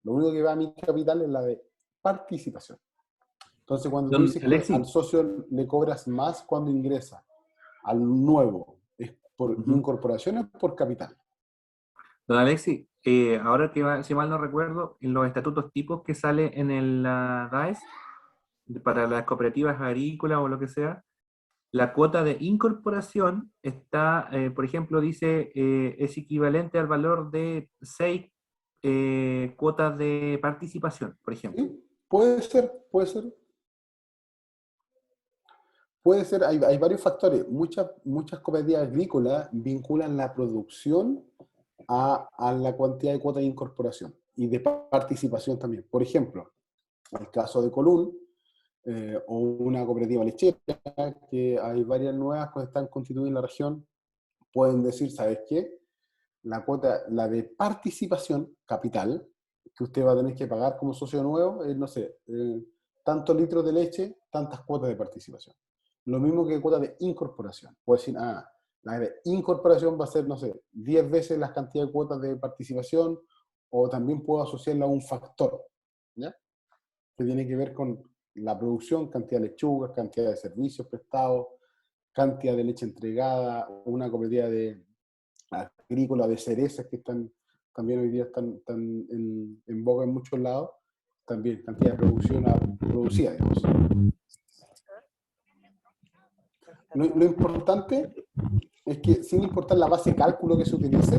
[SPEAKER 2] Lo único que va a mi capital es la de participación. Entonces, cuando tú dices que al socio le cobras más cuando ingresa, al nuevo, ¿es por incorporación o por capital?
[SPEAKER 3] Don Alexis, ahora que si mal no recuerdo, en los estatutos tipos que sale en la DAES, para las cooperativas agrícolas o lo que sea, la cuota de incorporación está, por ejemplo, dice, es equivalente al valor de 6 cuotas de participación, por ejemplo.
[SPEAKER 2] Sí, puede ser. Puede ser, hay varios factores. Muchas cooperativas agrícolas vinculan la producción a la cantidad de cuotas de incorporación y de participación también. Por ejemplo, el caso de Colún, o una cooperativa lechera, que hay varias nuevas que están constituidas en la región, pueden decir, ¿sabes qué? La de participación capital, que usted va a tener que pagar como socio nuevo es, no sé, tantos litros de leche, tantas cuotas de participación. Lo mismo que cuotas de incorporación. Puedo decir, la de incorporación va a ser, no sé, 10 veces la cantidad de cuotas de participación, o también puedo asociarla a un factor, ¿ya? Que tiene que ver con la producción, cantidad de lechugas, cantidad de servicios prestados, cantidad de leche entregada, una cooperativa de agrícola de cerezas que están también hoy día están en boga en muchos lados, también cantidad de producción producida, digamos. Lo importante es que, sin importar la base de cálculo que se utilice,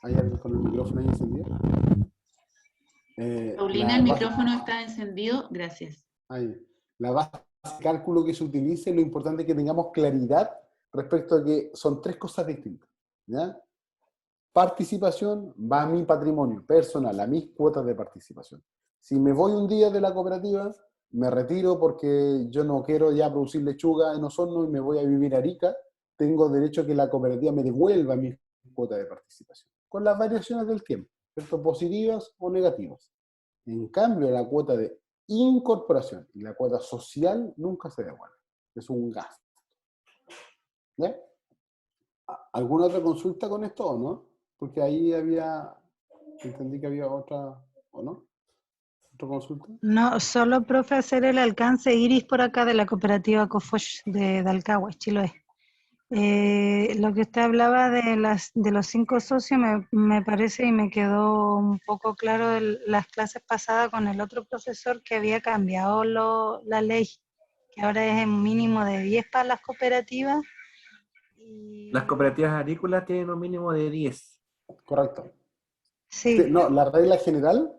[SPEAKER 2] ¿hay alguien con el micrófono ahí encendido?
[SPEAKER 1] Paulina, el micrófono está encendido, gracias.
[SPEAKER 2] La base de cálculo que se utilice, lo importante es que tengamos claridad respecto a que son tres cosas distintas, ¿ya? Participación va a mi patrimonio personal, a mis cuotas de participación. Si me voy un día de la cooperativa, me retiro porque yo no quiero ya producir lechuga en Osorno y me voy a vivir a Arica, tengo derecho a que la cooperativa me devuelva mis cuotas de participación, con las variaciones del tiempo, ¿cierto? Positivas o negativas. En cambio, la cuota de incorporación y la cuota social nunca se devuelve. Es un gasto. ¿Ya? ¿Alguna otra consulta con esto o no? Porque ahí entendí que había otra, ¿o no? ¿Otra consulta?
[SPEAKER 4] No, solo, profe, hacer el alcance. Iris por acá de la cooperativa Cofoch de Dalcahue, Chiloé. Lo que usted hablaba de los 5 socios me parece y me quedó un poco claro de las clases pasadas con el otro profesor que había cambiado la ley, que ahora es un mínimo de 10 para las cooperativas.
[SPEAKER 3] Las cooperativas agrícolas tienen un mínimo de 10.
[SPEAKER 2] Correcto.
[SPEAKER 4] Sí.
[SPEAKER 2] No, la regla general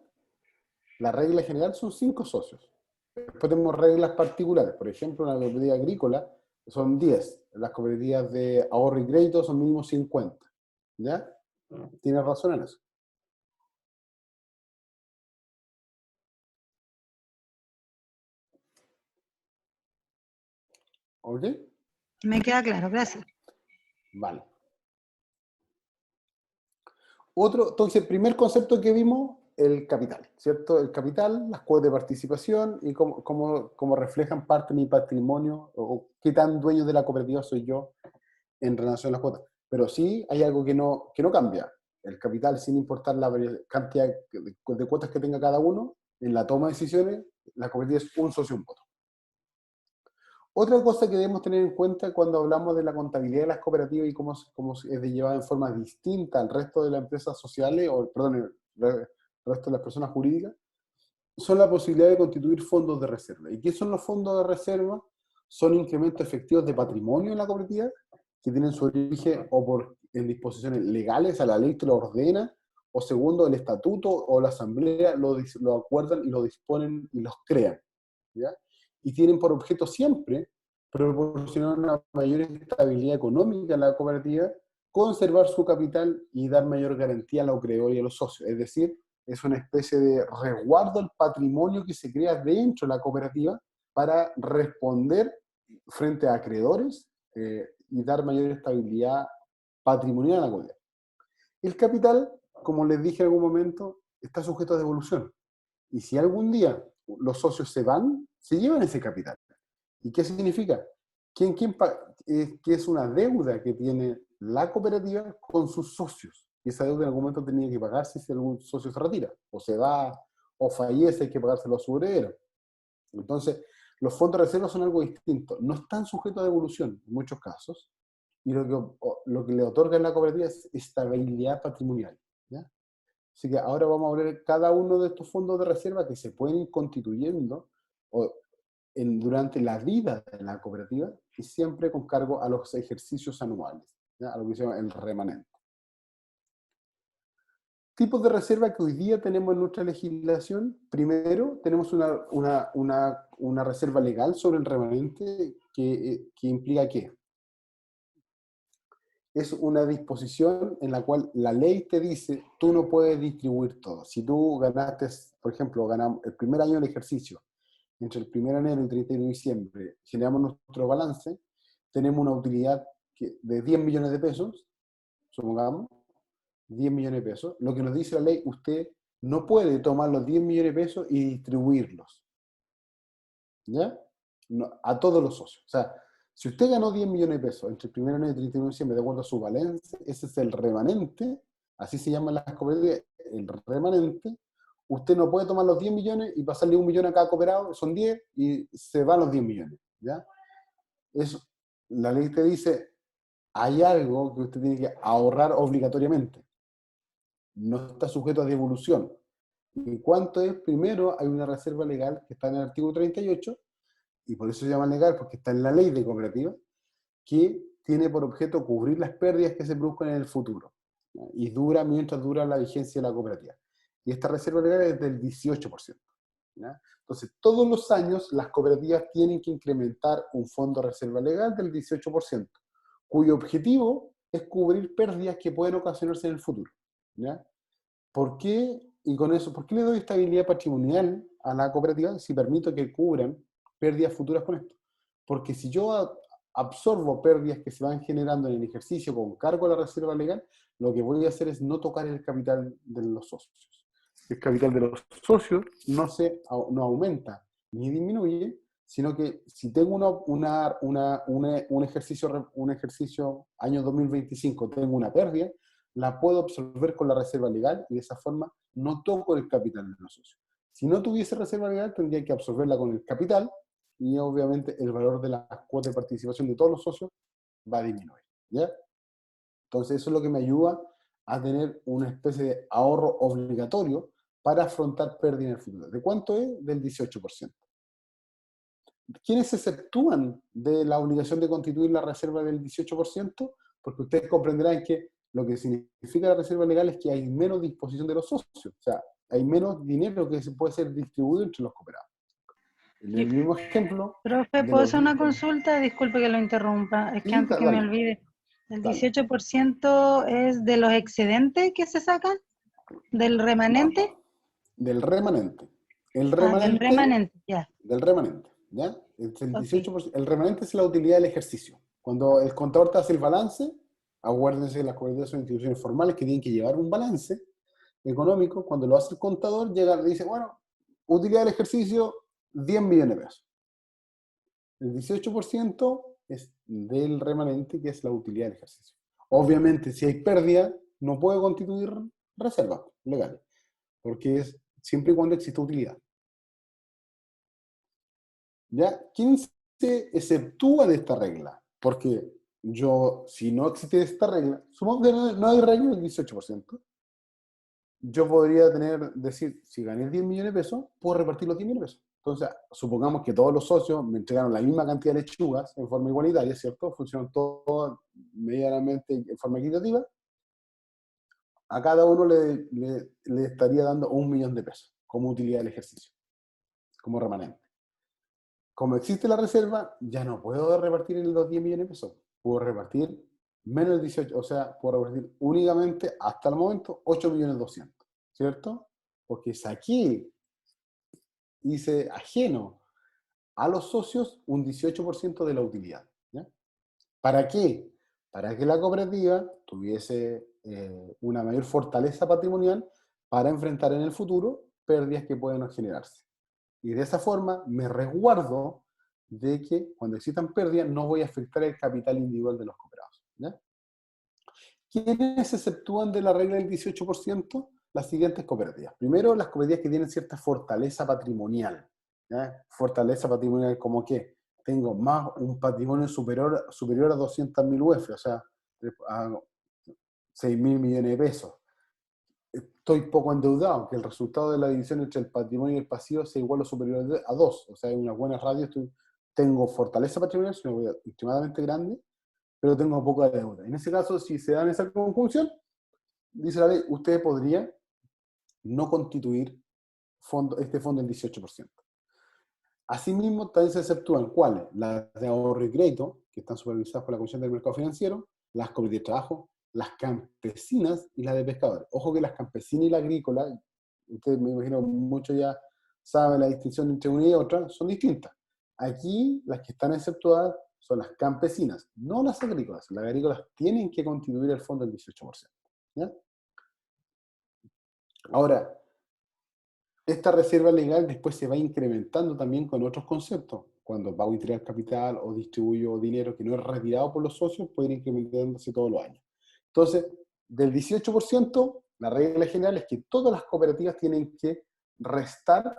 [SPEAKER 2] son 5 socios. Después tenemos reglas particulares. Por ejemplo, una cooperativa agrícola son 10. Las cooperativas de ahorro y crédito son mínimo 50. ¿Ya? ¿Tienes razón en eso? ¿Ok?
[SPEAKER 4] Me queda claro, gracias.
[SPEAKER 2] Vale. Entonces, primer concepto que vimos, el capital, ¿cierto? El capital, las cuotas de participación y cómo reflejan parte de mi patrimonio, o qué tan dueño de la cooperativa soy yo en relación a las cuotas. Pero sí hay algo que no cambia. El capital, sin importar la cantidad de cuotas que tenga cada uno, en la toma de decisiones, la cooperativa es un socio, un voto. Otra cosa que debemos tener en cuenta cuando hablamos de la contabilidad de las cooperativas y cómo es de llevada en forma distinta al resto de las empresas sociales, el resto de las personas jurídicas, son la posibilidad de constituir fondos de reserva. ¿Y qué son los fondos de reserva? Son incrementos efectivos de patrimonio en la cooperativa que tienen su origen en disposiciones legales, a la ley que lo ordena, o segundo, el estatuto o la asamblea lo acuerdan y lo disponen y los crean, ¿ya? Y tienen por objeto siempre proporcionar una mayor estabilidad económica a la cooperativa, conservar su capital y dar mayor garantía a los acreedores y a los socios. Es decir, es una especie de resguardo al patrimonio que se crea dentro de la cooperativa para responder frente a acreedores y dar mayor estabilidad patrimonial a la cooperativa. El capital, como les dije en algún momento, está sujeto a devolución. Y si algún día los socios se van, se llevan ese capital. ¿Y qué significa? Que es una deuda que tiene la cooperativa con sus socios. Y esa deuda en algún momento tenía que pagarse si algún socio se retira, o se va, o fallece, hay que pagárselo a su heredero. Entonces, los fondos de reserva son algo distinto. No están sujetos a devolución en muchos casos, y lo que le otorga a la cooperativa es estabilidad patrimonial, ¿ya? Así que ahora vamos a ver cada uno de estos fondos de reserva que se pueden ir constituyendo durante la vida de la cooperativa y siempre con cargo a los ejercicios anuales, ¿ya? A lo que se llama el remanente. Tipos de reserva que hoy día tenemos en nuestra legislación. Primero, tenemos una reserva legal sobre el remanente que implica ¿qué? Es una disposición en la cual la ley te dice, tú no puedes distribuir todo. Si tú ganaste, por ejemplo, ganamos el primer año del ejercicio, entre el 1 de enero y el 31 de diciembre, generamos nuestro balance, tenemos una utilidad de 10 millones de pesos, supongamos, 10 millones de pesos. Lo que nos dice la ley, usted no puede tomar los 10 millones de pesos y distribuirlos, ¿ya? No, a todos los socios. O sea, si usted ganó 10 millones de pesos entre el 1 enero y el 31 de diciembre, de acuerdo a su balance, ese es el remanente, así se llaman las cooperativas, el remanente. Usted no puede tomar los 10 millones y pasarle 1 millón a cada cooperado, son 10 y se van los 10 millones, ¿ya? Eso, la ley te dice, hay algo que usted tiene que ahorrar obligatoriamente. No está sujeto a devolución. ¿Y cuánto es? Primero, hay una reserva legal que está en el artículo 38, y por eso se llama legal, porque está en la ley de cooperativa, que tiene por objeto cubrir las pérdidas que se produzcan en el futuro, ¿ya? Y dura mientras dura la vigencia de la cooperativa. Y esta reserva legal es del 18%. ¿Ya? Entonces, todos los años las cooperativas tienen que incrementar un fondo de reserva legal del 18%, cuyo objetivo es cubrir pérdidas que pueden ocasionarse en el futuro, ¿ya? ¿Por qué? Y con eso, ¿por qué le doy estabilidad patrimonial a la cooperativa si permito que cubran pérdidas futuras con esto? Porque si yo absorbo pérdidas que se van generando en el ejercicio con cargo a la reserva legal, lo que voy a hacer es no tocar el capital de los socios. El capital de los socios no aumenta ni disminuye, sino que si tengo un ejercicio año 2025, tengo una pérdida, la puedo absorber con la reserva legal y de esa forma no toco el capital de los socios. Si no tuviese reserva legal, tendría que absorberla con el capital y obviamente el valor de la cuota de participación de todos los socios va a disminuir, ¿ya? Entonces eso es lo que me ayuda a tener una especie de ahorro obligatorio para afrontar pérdida en el futuro. ¿De cuánto es? Del 18%. ¿Quiénes se exceptúan de la obligación de constituir la reserva del 18%? Porque ustedes comprenderán que lo que significa la reserva legal es que hay menos disposición de los socios, o sea, hay menos dinero que se puede ser distribuido entre los cooperados. En el mismo ejemplo...
[SPEAKER 4] Profe, ¿puedo hacer una consulta? Disculpe que lo interrumpa, es que
[SPEAKER 2] Sí,
[SPEAKER 4] antes que me
[SPEAKER 2] dale,
[SPEAKER 4] olvide. ¿El
[SPEAKER 2] dale.
[SPEAKER 4] 18% es de los excedentes que se sacan? ¿Del remanente?
[SPEAKER 2] No, del remanente. El
[SPEAKER 4] Ah, del
[SPEAKER 2] remanente,
[SPEAKER 4] remanente, ya.
[SPEAKER 2] del remanente, ¿ya? El
[SPEAKER 4] Ok.
[SPEAKER 2] 18%, el remanente es la utilidad del ejercicio. Cuando el contador te hace el balance, acuérdense que las cooperativas son instituciones formales que tienen que llevar un balance económico. Cuando lo hace el contador, llega y dice, bueno, utilidad del ejercicio, 10 millones de pesos. El 18% es del remanente, que es la utilidad del ejercicio. Obviamente, si hay pérdida, no puede constituir reservas legales, porque es siempre y cuando exista utilidad. ¿Ya? ¿Quién se exceptúa de esta regla? Porque yo, si no existe esta regla, supongo que no hay regla del 18%, yo podría decir, si gané 10 millones de pesos, puedo repartir los 10 millones de pesos. Entonces, supongamos que todos los socios me entregaron la misma cantidad de lechugas en forma igualitaria, ¿cierto? Funcionan todos medianamente en forma equitativa. A cada uno le estaría dando 1 millón de pesos como utilidad del ejercicio, como remanente. Como existe la reserva, ya no puedo repartir los 10 millones de pesos. Puedo repartir menos del 18, o sea, puedo repartir únicamente, hasta el momento, 8 millones 200, ¿cierto? Porque saqué, hice ajeno a los socios un 18% de la utilidad, ¿ya? ¿Para qué? Para que la cooperativa tuviese una mayor fortaleza patrimonial para enfrentar en el futuro pérdidas que pueden generarse. Y de esa forma me resguardo de que cuando existan pérdidas no voy a afectar el capital individual de los cooperados, ¿ya? ¿Quiénes se exceptúan de la regla del 18%? Las siguientes cooperativas. Primero, las cooperativas que tienen cierta fortaleza patrimonial, ¿ya? Fortaleza patrimonial como que tengo más un patrimonio superior a 200.000 UF, o sea, a 6.000 millones de pesos. Estoy poco endeudado, que el resultado de la división entre el patrimonio y el pasivo sea igual o superior a 2. O sea, hay unas buenas radios, tengo fortaleza patrimonial, soy una extremadamente grande, pero tengo poca deuda. En ese caso, si se dan esa conjunción, dice la ley, usted podría no constituir este fondo en 18%. Asimismo, también se exceptúan ¿cuáles? Las de ahorro y crédito, que están supervisadas por la Comisión del Mercado Financiero, las cooperativas de trabajo, las campesinas y las de pescadores. Ojo que las campesinas y la agrícola, ustedes me imagino mucho ya saben la distinción entre una y otra, son distintas. Aquí las que están exceptuadas son las campesinas, no las agrícolas. Las agrícolas tienen que constituir el fondo del 18%. ¿Ya? Ahora, esta reserva legal después se va incrementando también con otros conceptos. Cuando pago integral capital o distribuyo dinero que no es retirado por los socios, puede ir incrementándose todos los años. Entonces, del 18%, la regla general es que todas las cooperativas tienen que restar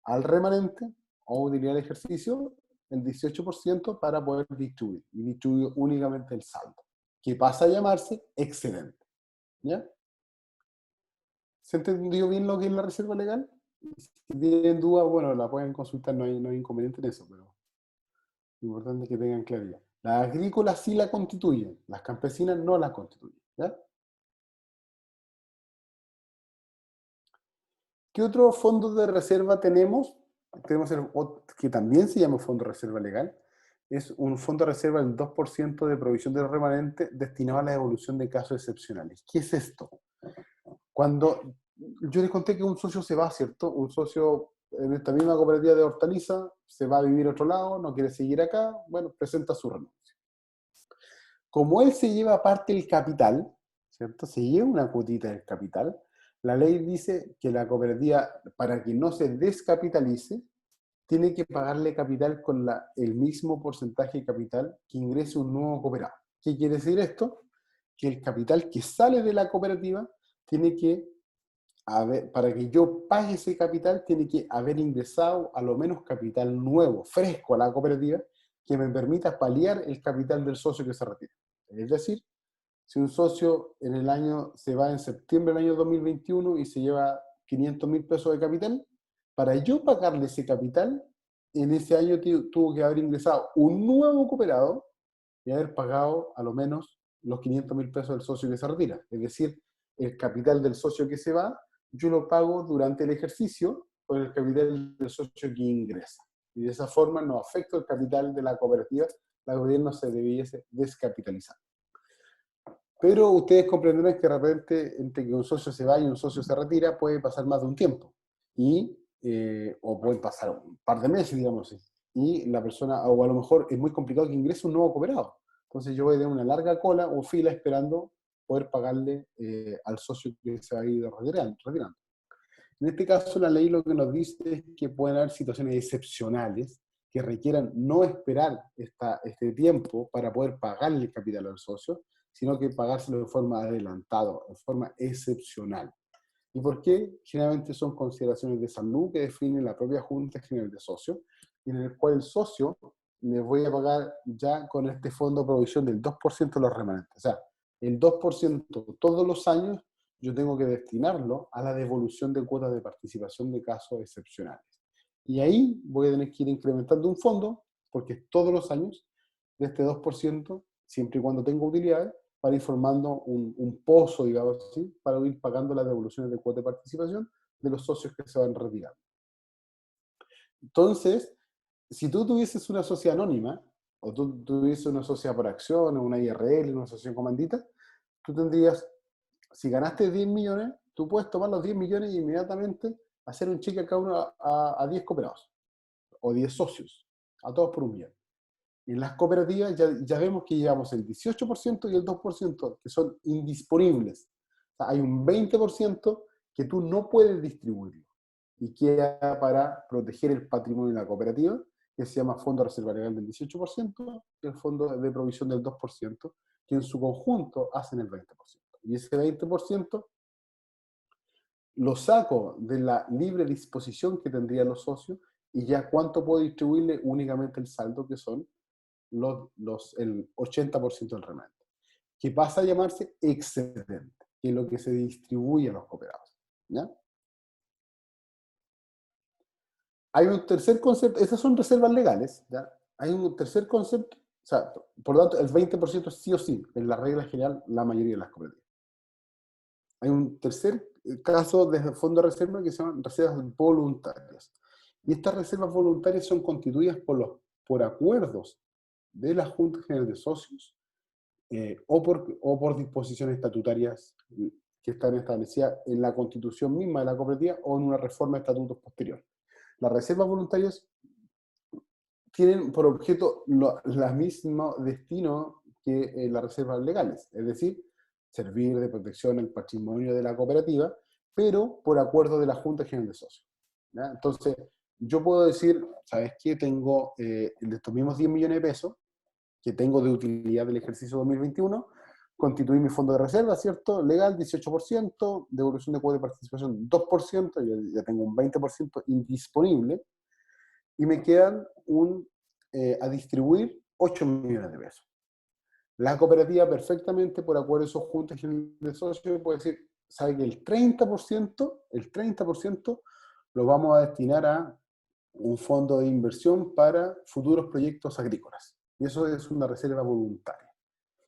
[SPEAKER 2] al remanente o utilidad de ejercicio el 18% para poder distribuir. Y distribuir únicamente el saldo, que pasa a llamarse excedente. ¿Ya? ¿Se entendió bien lo que es la reserva legal? Si tienen dudas, bueno, la pueden consultar, no hay inconveniente en eso, pero lo importante es que tengan claridad. Las agrícolas sí la constituyen, las campesinas no la constituyen. ¿Ya? ¿Qué otros fondos de reserva tenemos? Tenemos que también se llama fondo de reserva legal. Es un fondo de reserva del 2% de provisión de remanente destinado a la devolución de casos excepcionales. ¿Qué es esto? Cuando yo les conté que un socio se va, ¿cierto? Un socio en esta misma cooperativa de hortaliza se va a vivir a otro lado, no quiere seguir acá, bueno, presenta su renuncia. Como él se lleva parte del capital, ¿cierto? Se lleva una cuotita del capital, la ley dice que la cooperativa, para que no se descapitalice, tiene que pagarle capital con el mismo porcentaje de capital que ingrese un nuevo cooperado. ¿Qué quiere decir esto? Que el capital que sale de la cooperativa tiene que para que yo pague ese capital, tiene que haber ingresado a lo menos capital nuevo, fresco a la cooperativa, que me permita paliar el capital del socio que se retira. Es decir, si un socio se va en septiembre del año 2021 y se lleva 500.000 pesos de capital, para yo pagarle ese capital, en ese año tuvo que haber ingresado un nuevo cooperado y haber pagado a lo menos los 500.000 pesos del socio que se retira. Es decir, el capital del socio que se va, yo lo pago durante el ejercicio con el capital del socio que ingresa. Y de esa forma no afecta el capital de la cooperativa no se debiese descapitalizar. Pero ustedes comprenderán que de repente entre que un socio se va y un socio se retira puede pasar más de un tiempo. O pueden pasar un par de meses, digamos así. Y la persona, o a lo mejor es muy complicado que ingrese un nuevo cooperado. Entonces yo voy a tener una larga cola o fila esperando poder pagarle al socio que se va a ir retirando. En este caso, la ley lo que nos dice es que pueden haber situaciones excepcionales que requieran no esperar este tiempo para poder pagarle el capital al socio, sino que pagárselo de forma adelantada, de forma excepcional. ¿Y por qué? Generalmente son consideraciones de salud que definen la propia Junta General de Socios, en el cual el socio le voy a pagar ya con este fondo de provisión del 2% de los remanentes. O sea, el 2% todos los años yo tengo que destinarlo a la devolución de cuotas de participación de casos excepcionales. Y ahí voy a tener que ir incrementando un fondo, porque todos los años, de este 2%, siempre y cuando tenga utilidades, para ir formando un pozo, digamos así, para ir pagando las devoluciones de cuota de participación de los socios que se van retirando. Entonces, si tú tuvieses una sociedad anónima, o tú tuvieses una sociedad por acciones, una IRL, una asociación comandita, tú tendrías, si ganaste 10 millones, tú puedes tomar los 10 millones y inmediatamente hacer un cheque a cada uno a 10 cooperados, o 10 socios, a todos por 1 millón. En las cooperativas ya vemos que llevamos el 18% y el 2% que son indisponibles. O sea, hay un 20% que tú no puedes distribuirlo y queda para proteger el patrimonio de la cooperativa, que se llama Fondo de Reserva Legal del 18% y el Fondo de Provisión del 2%, que en su conjunto hacen el 20%. Y ese 20% lo saco de la libre disposición que tendrían los socios y ya cuánto puedo distribuirle únicamente el saldo, que son el 80% del remanente, que pasa a llamarse excedente, que es lo que se distribuye a los cooperados. ¿Ya? Hay un tercer concepto, esas son reservas legales, ¿ya? Hay un tercer concepto, o sea, por lo tanto, el 20% sí o sí, en la regla general, la mayoría de las cooperativas. Hay un tercer caso de fondo de reserva que se llaman reservas voluntarias. Y estas reservas voluntarias son constituidas por acuerdos de la Junta General de Socios o por disposiciones estatutarias que están establecidas en la constitución misma de la cooperativa o en una reforma de estatutos posterior. Las reservas voluntarias tienen por objeto el mismo destino que las reservas legales, es decir, servir de protección al patrimonio de la cooperativa, pero por acuerdo de la Junta General de Socios. ¿ya? Entonces, yo puedo decir, ¿sabes qué? Tengo de estos mismos 10 millones de pesos que tengo de utilidad del ejercicio 2021, constituí mi fondo de reserva, ¿cierto? Legal, 18%, devolución de cuota de participación, 2%, ya tengo un 20% indisponible, y me quedan a distribuir 8 millones de pesos. La cooperativa perfectamente, por acuerdo de sus juntas de socios, puede decir, sabe que el 30% lo vamos a destinar a un fondo de inversión para futuros proyectos agrícolas. Y eso es una reserva voluntaria.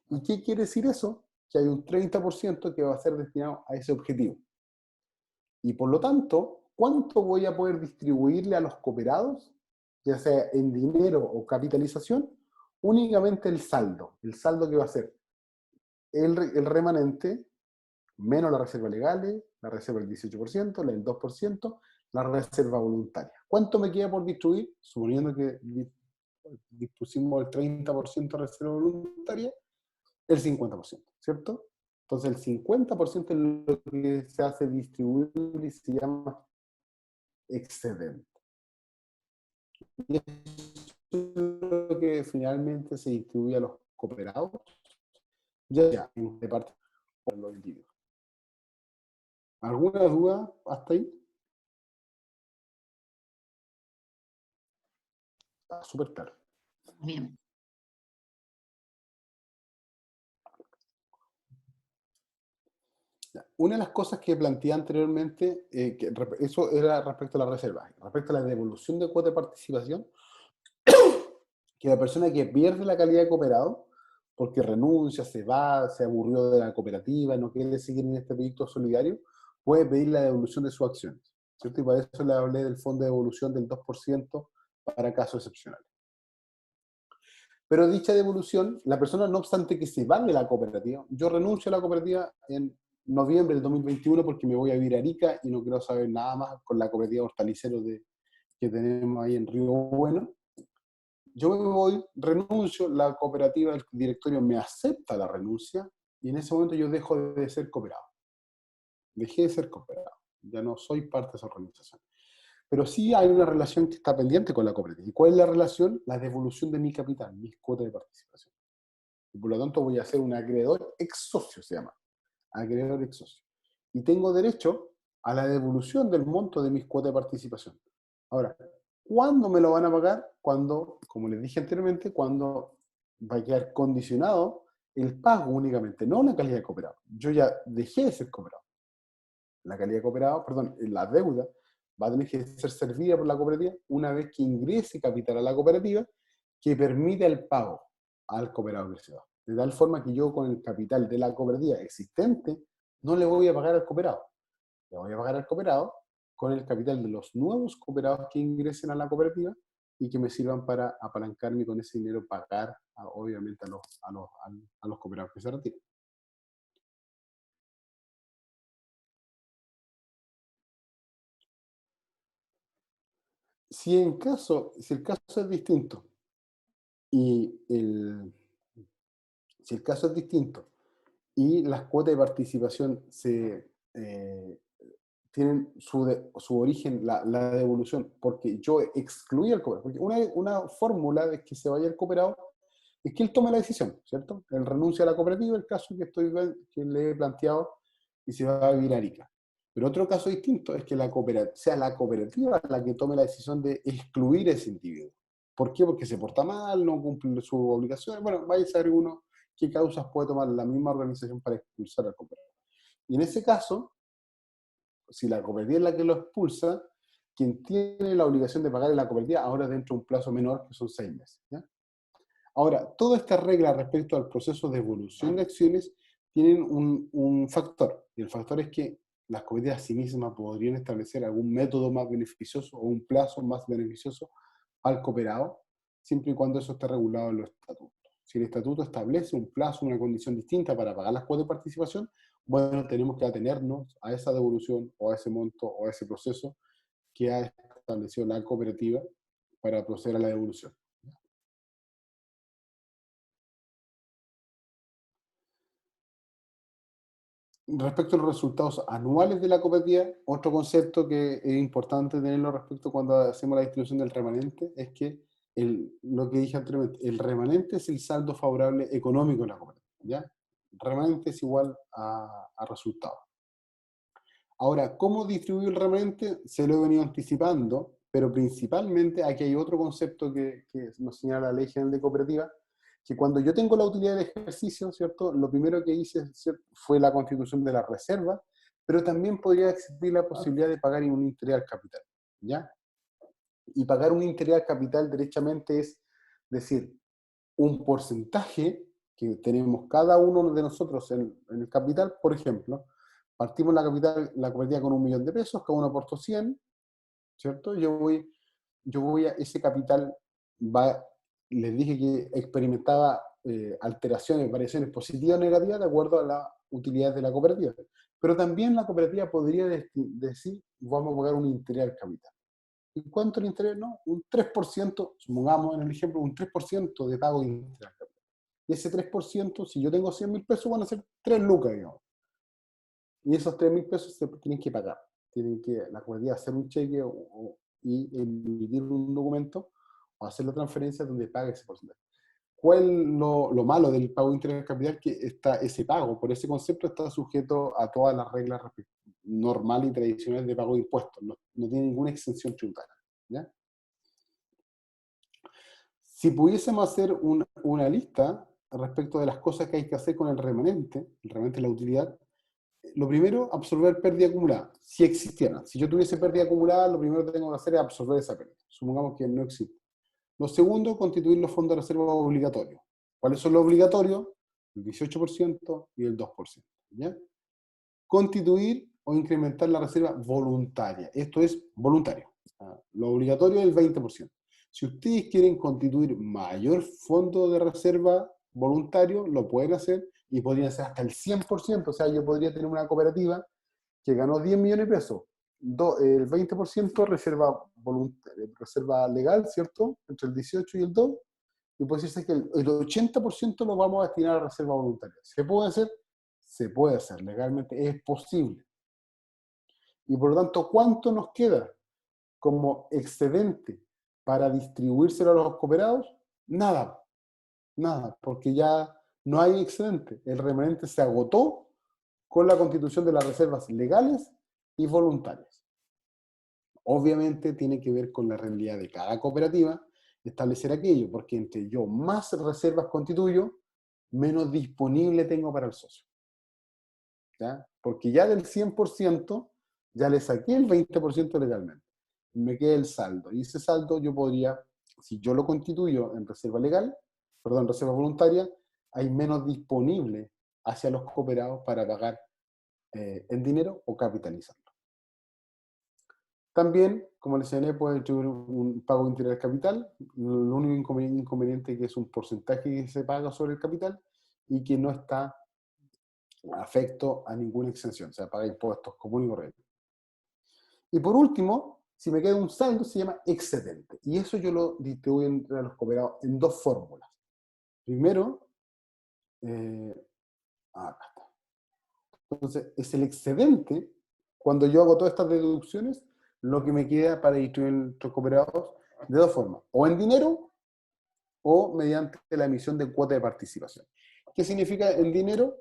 [SPEAKER 2] ¿Y qué quiere decir eso? Que hay un 30% que va a ser destinado a ese objetivo. Y por lo tanto, ¿cuánto voy a poder distribuirle a los cooperados, ya sea en dinero o capitalización? Únicamente el saldo que va a ser el remanente, menos la reserva legal, la reserva del 18%, la del 2%, la reserva voluntaria. ¿Cuánto me queda por distribuir? Suponiendo que dispusimos el 30% de reserva voluntaria, el 50%, ¿cierto? Entonces el 50% es lo que se hace distribuible y se llama excedente. Y eso es lo que finalmente se distribuye a los cooperados, ya sea en parte por los individuos. ¿Alguna duda hasta ahí? Está súper claro.
[SPEAKER 1] Bien.
[SPEAKER 2] Una de las cosas que planteé anteriormente, eso era respecto a la reserva, respecto a la devolución de cuota de participación, que la persona que pierde la calidad de cooperado, porque renuncia, se va, se aburrió de la cooperativa, no quiere seguir en este proyecto solidario, puede pedir la devolución de sus acciones, ¿cierto? Y para eso le hablé del fondo de devolución del 2% para casos excepcionales. Pero dicha devolución, la persona, no obstante que se va de la cooperativa, yo renuncio a la cooperativa en noviembre del 2021 porque me voy a vivir a Arica y no quiero saber nada más con la cooperativa hortalicero que tenemos ahí en Río Bueno. Yo me voy, renuncio, la cooperativa, el directorio me acepta la renuncia y en ese momento yo dejo de ser cooperado. Dejé de ser cooperado. Ya no soy parte de esa organización. Pero sí hay una relación que está pendiente con la cooperativa. ¿Y cuál es la relación? La devolución de mi capital, mis cuotas de participación. Y por lo tanto voy a ser un acreedor ex socio, se llama. Acreedor ex socio. Y tengo derecho a la devolución del monto de mis cuotas de participación. Ahora, ¿cuándo me lo van a pagar? Cuando, como les dije anteriormente, cuando va a quedar condicionado el pago únicamente, no la calidad de cooperado. Yo ya dejé de ser cooperado. La calidad de cooperado, perdón, la deuda va a tener que ser servida por la cooperativa una vez que ingrese capital a la cooperativa que permita el pago al cooperado que se va. De tal forma que yo con el capital de la cooperativa existente no le voy a pagar al cooperado. Le voy a pagar al cooperado con el capital de los nuevos cooperados que ingresen a la cooperativa y que me sirvan para apalancarme y con ese dinero pagar, obviamente, a los cooperados que se retiren. Si el caso es distinto y si el caso es distinto y las cuotas de participación tienen su origen, la devolución, porque yo excluí al cooperado. Porque una fórmula de que se vaya el cooperado es que él tome la decisión, ¿cierto? Él renuncia a la cooperativa, el caso que le he planteado, y se va a vivir a Arica. Pero otro caso distinto es que sea la cooperativa la que tome la decisión de excluir a ese individuo. ¿Por qué? Porque se porta mal, no cumple sus obligaciones. Bueno, vaya a saber uno qué causas puede tomar la misma organización para expulsar al cooperado. Y en ese caso, si la cooperativa es la que lo expulsa, quien tiene la obligación de pagar es la cooperativa, ahora dentro de un plazo menor, que son 6 meses. ¿Ya? Ahora, todas estas reglas respecto al proceso de evolución de acciones tienen un factor, y el factor es que las cooperativas a sí mismas podrían establecer algún método más beneficioso o un plazo más beneficioso al cooperado, siempre y cuando eso esté regulado en los estatutos. Si el estatuto establece un plazo, una condición distinta para pagar las cuotas de participación, bueno, tenemos que atenernos a esa devolución o a ese monto o a ese proceso que ha establecido la cooperativa para proceder a la devolución. Respecto a los resultados anuales de la cooperativa, otro concepto que es importante tenerlo respecto cuando hacemos la distribución del remanente es que lo que dije anteriormente, el remanente es el saldo favorable económico de la cooperativa, ¿ya? Remanente es igual a resultado. Ahora, ¿cómo distribuir el remanente? Se lo he venido anticipando, pero principalmente aquí hay otro concepto que nos señala la Ley General de Cooperativa, que cuando yo tengo la utilidad de ejercicio, ¿cierto? Lo primero que hice, ¿cierto?, fue la constitución de la reserva, pero también podría existir la posibilidad de pagar un interés al capital, ¿ya? Y pagar un interés al capital derechamente es decir, un porcentaje que tenemos cada uno de nosotros en el capital. Por ejemplo, partimos la cooperativa con 1.000.000 de pesos, cada uno aportó 100, ¿cierto? Yo voy a ese capital, les dije que experimentaba alteraciones, variaciones positivas o negativas de acuerdo a las utilidades de la cooperativa. Pero también la cooperativa podría decir, vamos a pagar un interés al capital. ¿Y cuánto el interés? No, un 3%, supongamos en el ejemplo, un 3% de pago de interés al capital. Y ese 3%, si yo tengo 100.000 pesos, van a ser 3 lucas, digamos. Y esos 3.000 pesos se tienen que pagar. Tienen que la cooperativa hacer un cheque y emitir un documento o hacer la transferencia donde pague ese porcentaje. ¿Cuál es lo malo del pago de interés al capital? Que ese pago, por ese concepto, está sujeto a todas las reglas normales y tradicionales de pago de impuestos. No tiene ninguna exención tributaria, ¿ya? Si pudiésemos hacer una lista respecto de las cosas que hay que hacer con el remanente es la utilidad. Lo primero, absorber pérdida acumulada, si existiera. Si yo tuviese pérdida acumulada, lo primero que tengo que hacer es absorber esa pérdida. Supongamos que no existe. Lo segundo, constituir los fondos de reserva obligatorios. ¿Cuáles son los obligatorios? El 18% y el 2%. ¿Ya? Constituir o incrementar la reserva voluntaria. Esto es voluntario. Lo obligatorio es el 20%. Si ustedes quieren constituir mayor fondo de reserva voluntario, lo pueden hacer y podrían ser hasta el 100%. O sea, yo podría tener una cooperativa que ganó 10 millones de pesos. El 20% reserva legal, ¿cierto? Entre el 18 y el 2. Y puede decirse que el 80% lo vamos a destinar a reserva voluntaria. ¿Se puede hacer? Se puede hacer. Legalmente es posible. Y por lo tanto, ¿cuánto nos queda como excedente para distribuírselo a los cooperados? Nada. Nada, porque ya no hay excedente. El remanente se agotó con la constitución de las reservas legales y voluntarias. Obviamente tiene que ver con la realidad de cada cooperativa establecer aquello, porque entre yo más reservas constituyo, menos disponible tengo para el socio. ¿Ya? Porque ya del 100% ya le saqué el 20% legalmente. Me queda el saldo. Y ese saldo yo podría, si yo lo constituyo en reserva legal, reserva voluntaria, hay menos disponible hacia los cooperados para pagar en dinero o capitalizarlo. También, como les señalé, puede distribuir un pago de interés al capital. Lo único inconveniente es que es un porcentaje que se paga sobre el capital y que no está afecto a ninguna exención, o sea, paga impuestos comunes y corrientes. Y por último, si me queda un saldo, se llama excedente. Y eso yo lo distribuyo entre los cooperados en dos fórmulas. Primero, acá está. Entonces, es el excedente, cuando yo hago todas estas deducciones, lo que me queda para distribuir entre los cooperados de dos formas, o en dinero o mediante la emisión de cuota de participación. ¿Qué significa en dinero?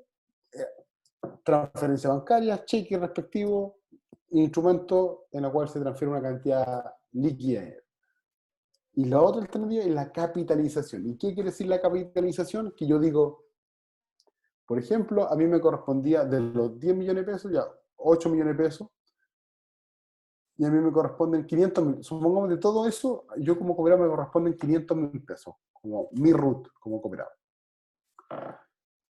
[SPEAKER 2] Transferencia bancaria, cheque respectivo, instrumento en el cual se transfiere una cantidad líquida. Y la otra alternativa es la capitalización. ¿Y qué quiere decir la capitalización? Que yo digo, por ejemplo, a mí me correspondía de los 10 millones de pesos, ya 8 millones de pesos, y a mí me corresponden 500.000. Supongamos de todo eso, yo como cooperado me corresponden 500.000 pesos, como mi RUT como cooperado.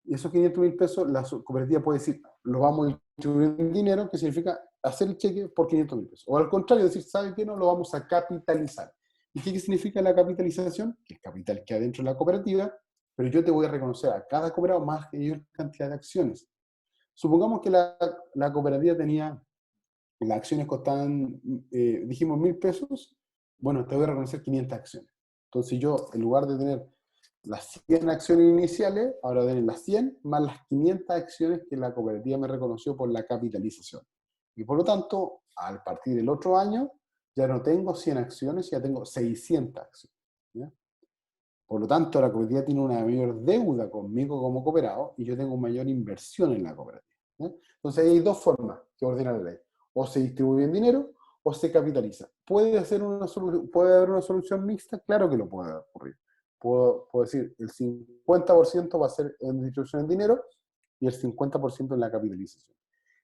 [SPEAKER 2] Y esos 500.000 pesos, la cooperativa puede decir, lo vamos a distribuir en dinero, que significa hacer el cheque por 500.000 pesos. O al contrario, decir, ¿sabe qué? No, lo vamos a capitalizar. ¿Y qué significa la capitalización? Que el capital queda dentro de la cooperativa, pero yo te voy a reconocer a cada cooperado mayor cantidad de acciones. Supongamos que la cooperativa tenía, las acciones costaban, dijimos 1.000 pesos, bueno, te voy a reconocer 500 acciones. Entonces yo, en lugar de tener las 100 acciones iniciales, ahora tienen las 100 más las 500 acciones que la cooperativa me reconoció por la capitalización. Y por lo tanto, al partir del otro año, ya no tengo 100 acciones, ya tengo 600 acciones. ¿Ya? Por lo tanto, la cooperativa tiene una mayor deuda conmigo como cooperado y yo tengo mayor inversión en la cooperativa. ¿Ya? Entonces hay dos formas que ordena la ley. O se distribuye en dinero o se capitaliza. ¿Puede haber una solución mixta? Claro que lo puede ocurrir. Puedo decir, el 50% va a ser en distribución en dinero y el 50% en la capitalización.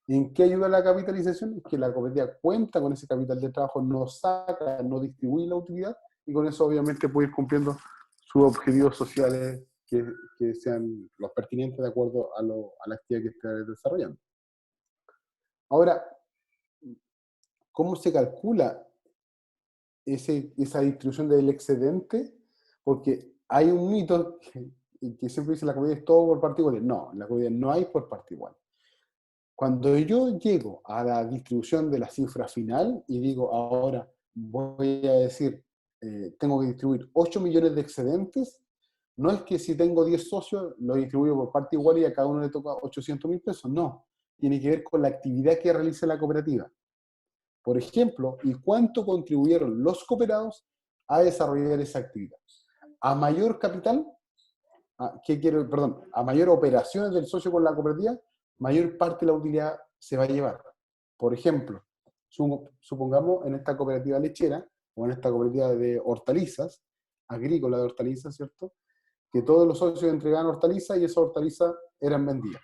[SPEAKER 2] ¿En qué ayuda la capitalización? Es que la cooperativa cuenta con ese capital de trabajo, no saca, no distribuye la utilidad, y con eso obviamente puede ir cumpliendo sus objetivos sociales que sean los pertinentes de acuerdo a la actividad que esté desarrollando. Ahora, ¿cómo se calcula esa distribución del excedente? Porque hay un mito que siempre dice la cooperativa es todo por parte igual. No, en la cooperativa no hay por parte igual. Cuando yo llego a la distribución de la cifra final y digo, ahora voy a decir, tengo que distribuir 8 millones de excedentes, no es que si tengo 10 socios, lo distribuyo por parte igual y a cada uno le toca 800.000 pesos, no. Tiene que ver con la actividad que realiza la cooperativa. Por ejemplo, ¿y cuánto contribuyeron los cooperados a desarrollar esa actividad? A mayor capital, a mayor operaciones del socio con la cooperativa, mayor parte de la utilidad se va a llevar. Por ejemplo, supongamos en esta cooperativa lechera, o en esta cooperativa de hortalizas, agrícola de hortalizas, ¿cierto? Que todos los socios entregaban hortalizas y esas hortalizas eran vendidas.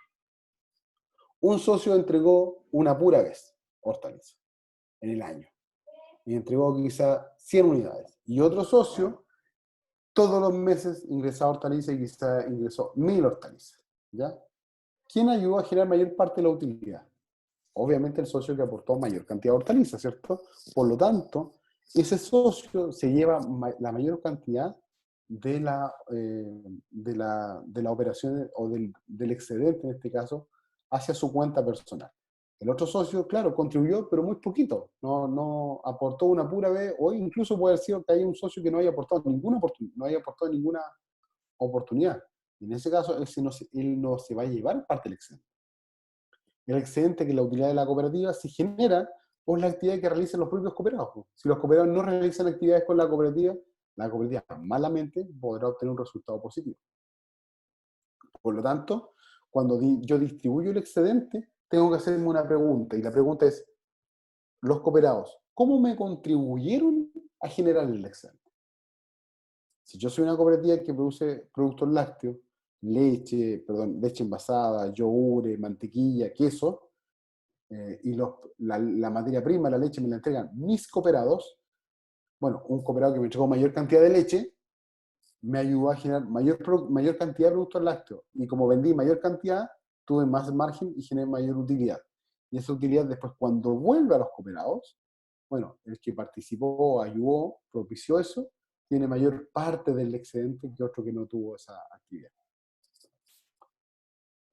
[SPEAKER 2] Un socio entregó una pura vez hortalizas en el año, y entregó quizá 100 unidades. Y otro socio, todos los meses ingresaba hortalizas y quizá ingresó 1000 hortalizas, ¿ya? ¿Quién ayudó a generar mayor parte de la utilidad? Obviamente el socio que aportó mayor cantidad de hortalizas, ¿cierto? Por lo tanto, ese socio se lleva la mayor cantidad de la operación o del excedente, en este caso, hacia su cuenta personal. El otro socio, claro, contribuyó, pero muy poquito. No aportó una pura vez, o incluso puede haber sido que haya un socio que no haya aportado ninguna oportunidad. En ese caso, él no se va a llevar parte del excedente. El excedente, que es la utilidad de la cooperativa, se genera por la actividad que realizan los propios cooperados. Si los cooperados no realizan actividades con la cooperativa malamente podrá obtener un resultado positivo. Por lo tanto, cuando yo distribuyo el excedente, tengo que hacerme una pregunta, y la pregunta es, los cooperados, ¿cómo me contribuyeron a generar el excedente? Si yo soy una cooperativa que produce productos lácteos, leche envasada, yogur, mantequilla, queso, y la materia prima, la leche, me la entregan mis cooperados, bueno, un cooperado que me entregó mayor cantidad de leche, me ayudó a generar mayor cantidad de productos lácteos, y como vendí mayor cantidad, tuve más margen y generé mayor utilidad. Y esa utilidad después, cuando vuelve a los cooperados, bueno, el que participó, ayudó, propició eso, tiene mayor parte del excedente que otro que no tuvo esa actividad.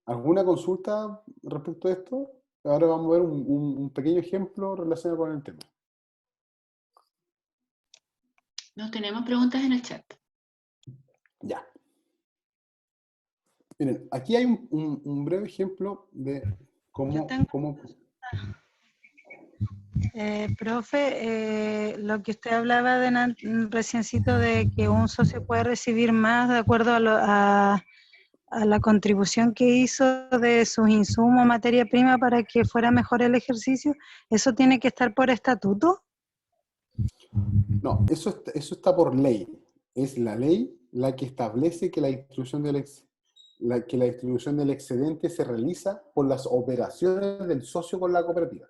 [SPEAKER 2] ¿Alguna consulta respecto a esto? Ahora vamos a ver un pequeño ejemplo relacionado con el tema.
[SPEAKER 1] No tenemos preguntas en el chat.
[SPEAKER 2] Ya. Miren, aquí hay un breve ejemplo de cómo...
[SPEAKER 4] Profe, lo que usted hablaba reciencito de que un socio puede recibir más de acuerdo a la contribución que hizo de sus insumos, materia prima, para que fuera mejor el ejercicio, ¿eso tiene que estar por estatuto?
[SPEAKER 2] No, eso está por ley. Es la ley la que establece que la distribución del excedente se realiza por las operaciones del socio con la cooperativa.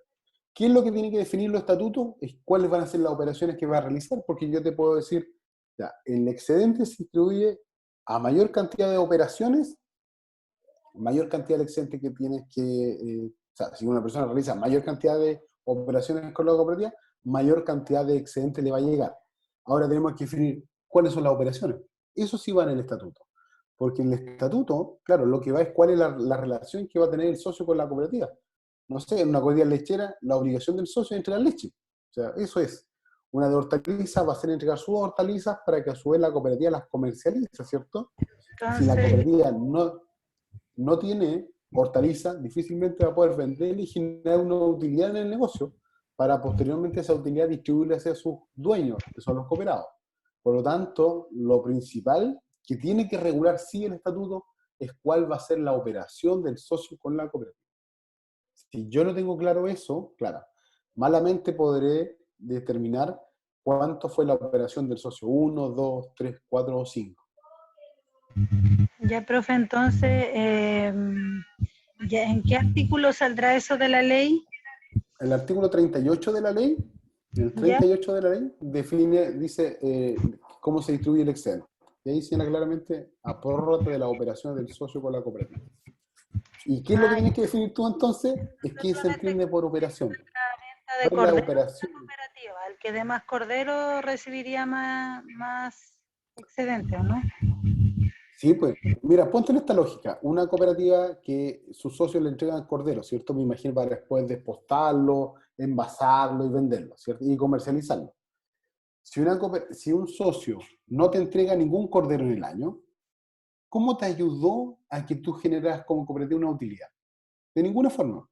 [SPEAKER 2] ¿Qué es lo que tiene que definir los estatutos? Es cuáles van a ser las operaciones que va a realizar, porque yo te puedo decir, ya, el excedente se distribuye a mayor cantidad de operaciones, mayor cantidad de excedente que tienes que... o sea, si una persona realiza mayor cantidad de operaciones con la cooperativa, mayor cantidad de excedente le va a llegar. Ahora tenemos que definir cuáles son las operaciones. Eso sí va en el estatuto. Porque en el estatuto, claro, lo que va es cuál es la relación que va a tener el socio con la cooperativa. No sé, en una cooperativa lechera, la obligación del socio es entregar leche. O sea, eso es. una de hortalizas va a ser entregar sus hortalizas para que a su vez la cooperativa las comercialice, ¿cierto? Si la
[SPEAKER 4] Entonces,
[SPEAKER 2] cooperativa no tiene hortalizas, difícilmente va a poder vender y generar una utilidad en el negocio para posteriormente esa utilidad distribuirla hacia sus dueños, que son los cooperados. Por lo tanto, lo principal que tiene que regular sí el estatuto es cuál va a ser la operación del socio con la cooperativa. Si yo no tengo claro eso, claro, malamente podré determinar cuánto fue la operación del socio 1, 2, 3, 4 o 5.
[SPEAKER 4] ya, profe, entonces, ¿en qué artículo saldrá eso de la ley?
[SPEAKER 2] El artículo 38 de la ley, el
[SPEAKER 4] ¿Ya?
[SPEAKER 2] 38 de la ley dice cómo se distribuye el excedente. Y ahí señala claramente a prórroga de la operación del socio con la cooperativa. ¿Y qué es lo que tienes que definir tú entonces? Es qué se entiende por operación.
[SPEAKER 4] De
[SPEAKER 2] ¿Cuál es la
[SPEAKER 4] cordero
[SPEAKER 2] operación?
[SPEAKER 4] cooperativa. El que dé más cordero recibiría más excedente, ¿o no?
[SPEAKER 2] Sí, pues, mira, ponte en esta lógica. Una cooperativa que sus socios le entregan cordero, ¿cierto? Me imagino para después despostarlo, envasarlo y venderlo, ¿cierto? Y comercializarlo. Si un socio no te entrega ningún cordero en el año, ¿cómo te ayudó a que tú generas como cooperativa una utilidad? De ninguna forma.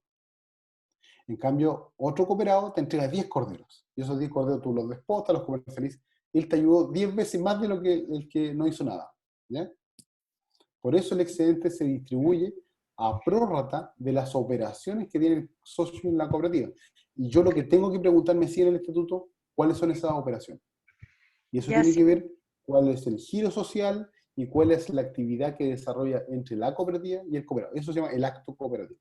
[SPEAKER 2] En cambio, otro cooperado te entrega 10 corderos. Y esos 10 corderos tú los despostas, los comercializas. Él te ayudó 10 veces más de lo que el que no hizo nada. ¿Ya? Por eso el excedente se distribuye a prórrata de las operaciones que tiene el socio en la cooperativa. Y yo lo que tengo que preguntarme si en el estatuto, ¿cuáles son esas operaciones? Y eso
[SPEAKER 4] Ya
[SPEAKER 2] tiene
[SPEAKER 4] sí,
[SPEAKER 2] que ver cuál es el giro social y cuál es la actividad que desarrolla entre la cooperativa y el cooperado. Eso se llama el acto cooperativo.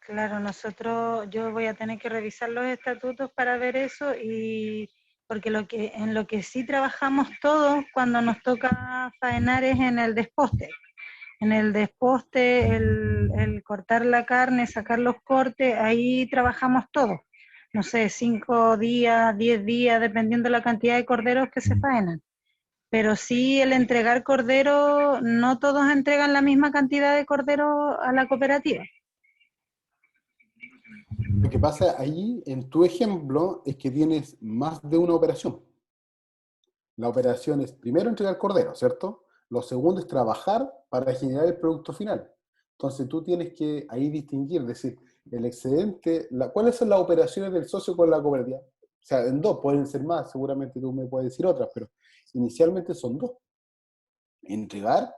[SPEAKER 4] claro, yo voy a tener que revisar los estatutos para ver eso y porque en lo que sí trabajamos todos cuando nos toca faenar es en el desposte. En el desposte, el cortar la carne, sacar los cortes, ahí trabajamos todos. No sé, 5 días, 10 días, dependiendo de la cantidad de corderos que se faenan. Pero sí el entregar cordero, no todos entregan la misma cantidad de cordero a la cooperativa.
[SPEAKER 2] Lo que pasa ahí, en tu ejemplo, es que tienes más de una operación. La operación es primero entregar cordero, ¿cierto? Lo segundo es trabajar para generar el producto final. Entonces tú tienes que ahí distinguir, decir, el excedente, ¿cuáles son las operaciones del socio con la cooperativa? O sea, en dos, pueden ser más, seguramente tú me puedes decir otras, pero inicialmente son dos. Entregar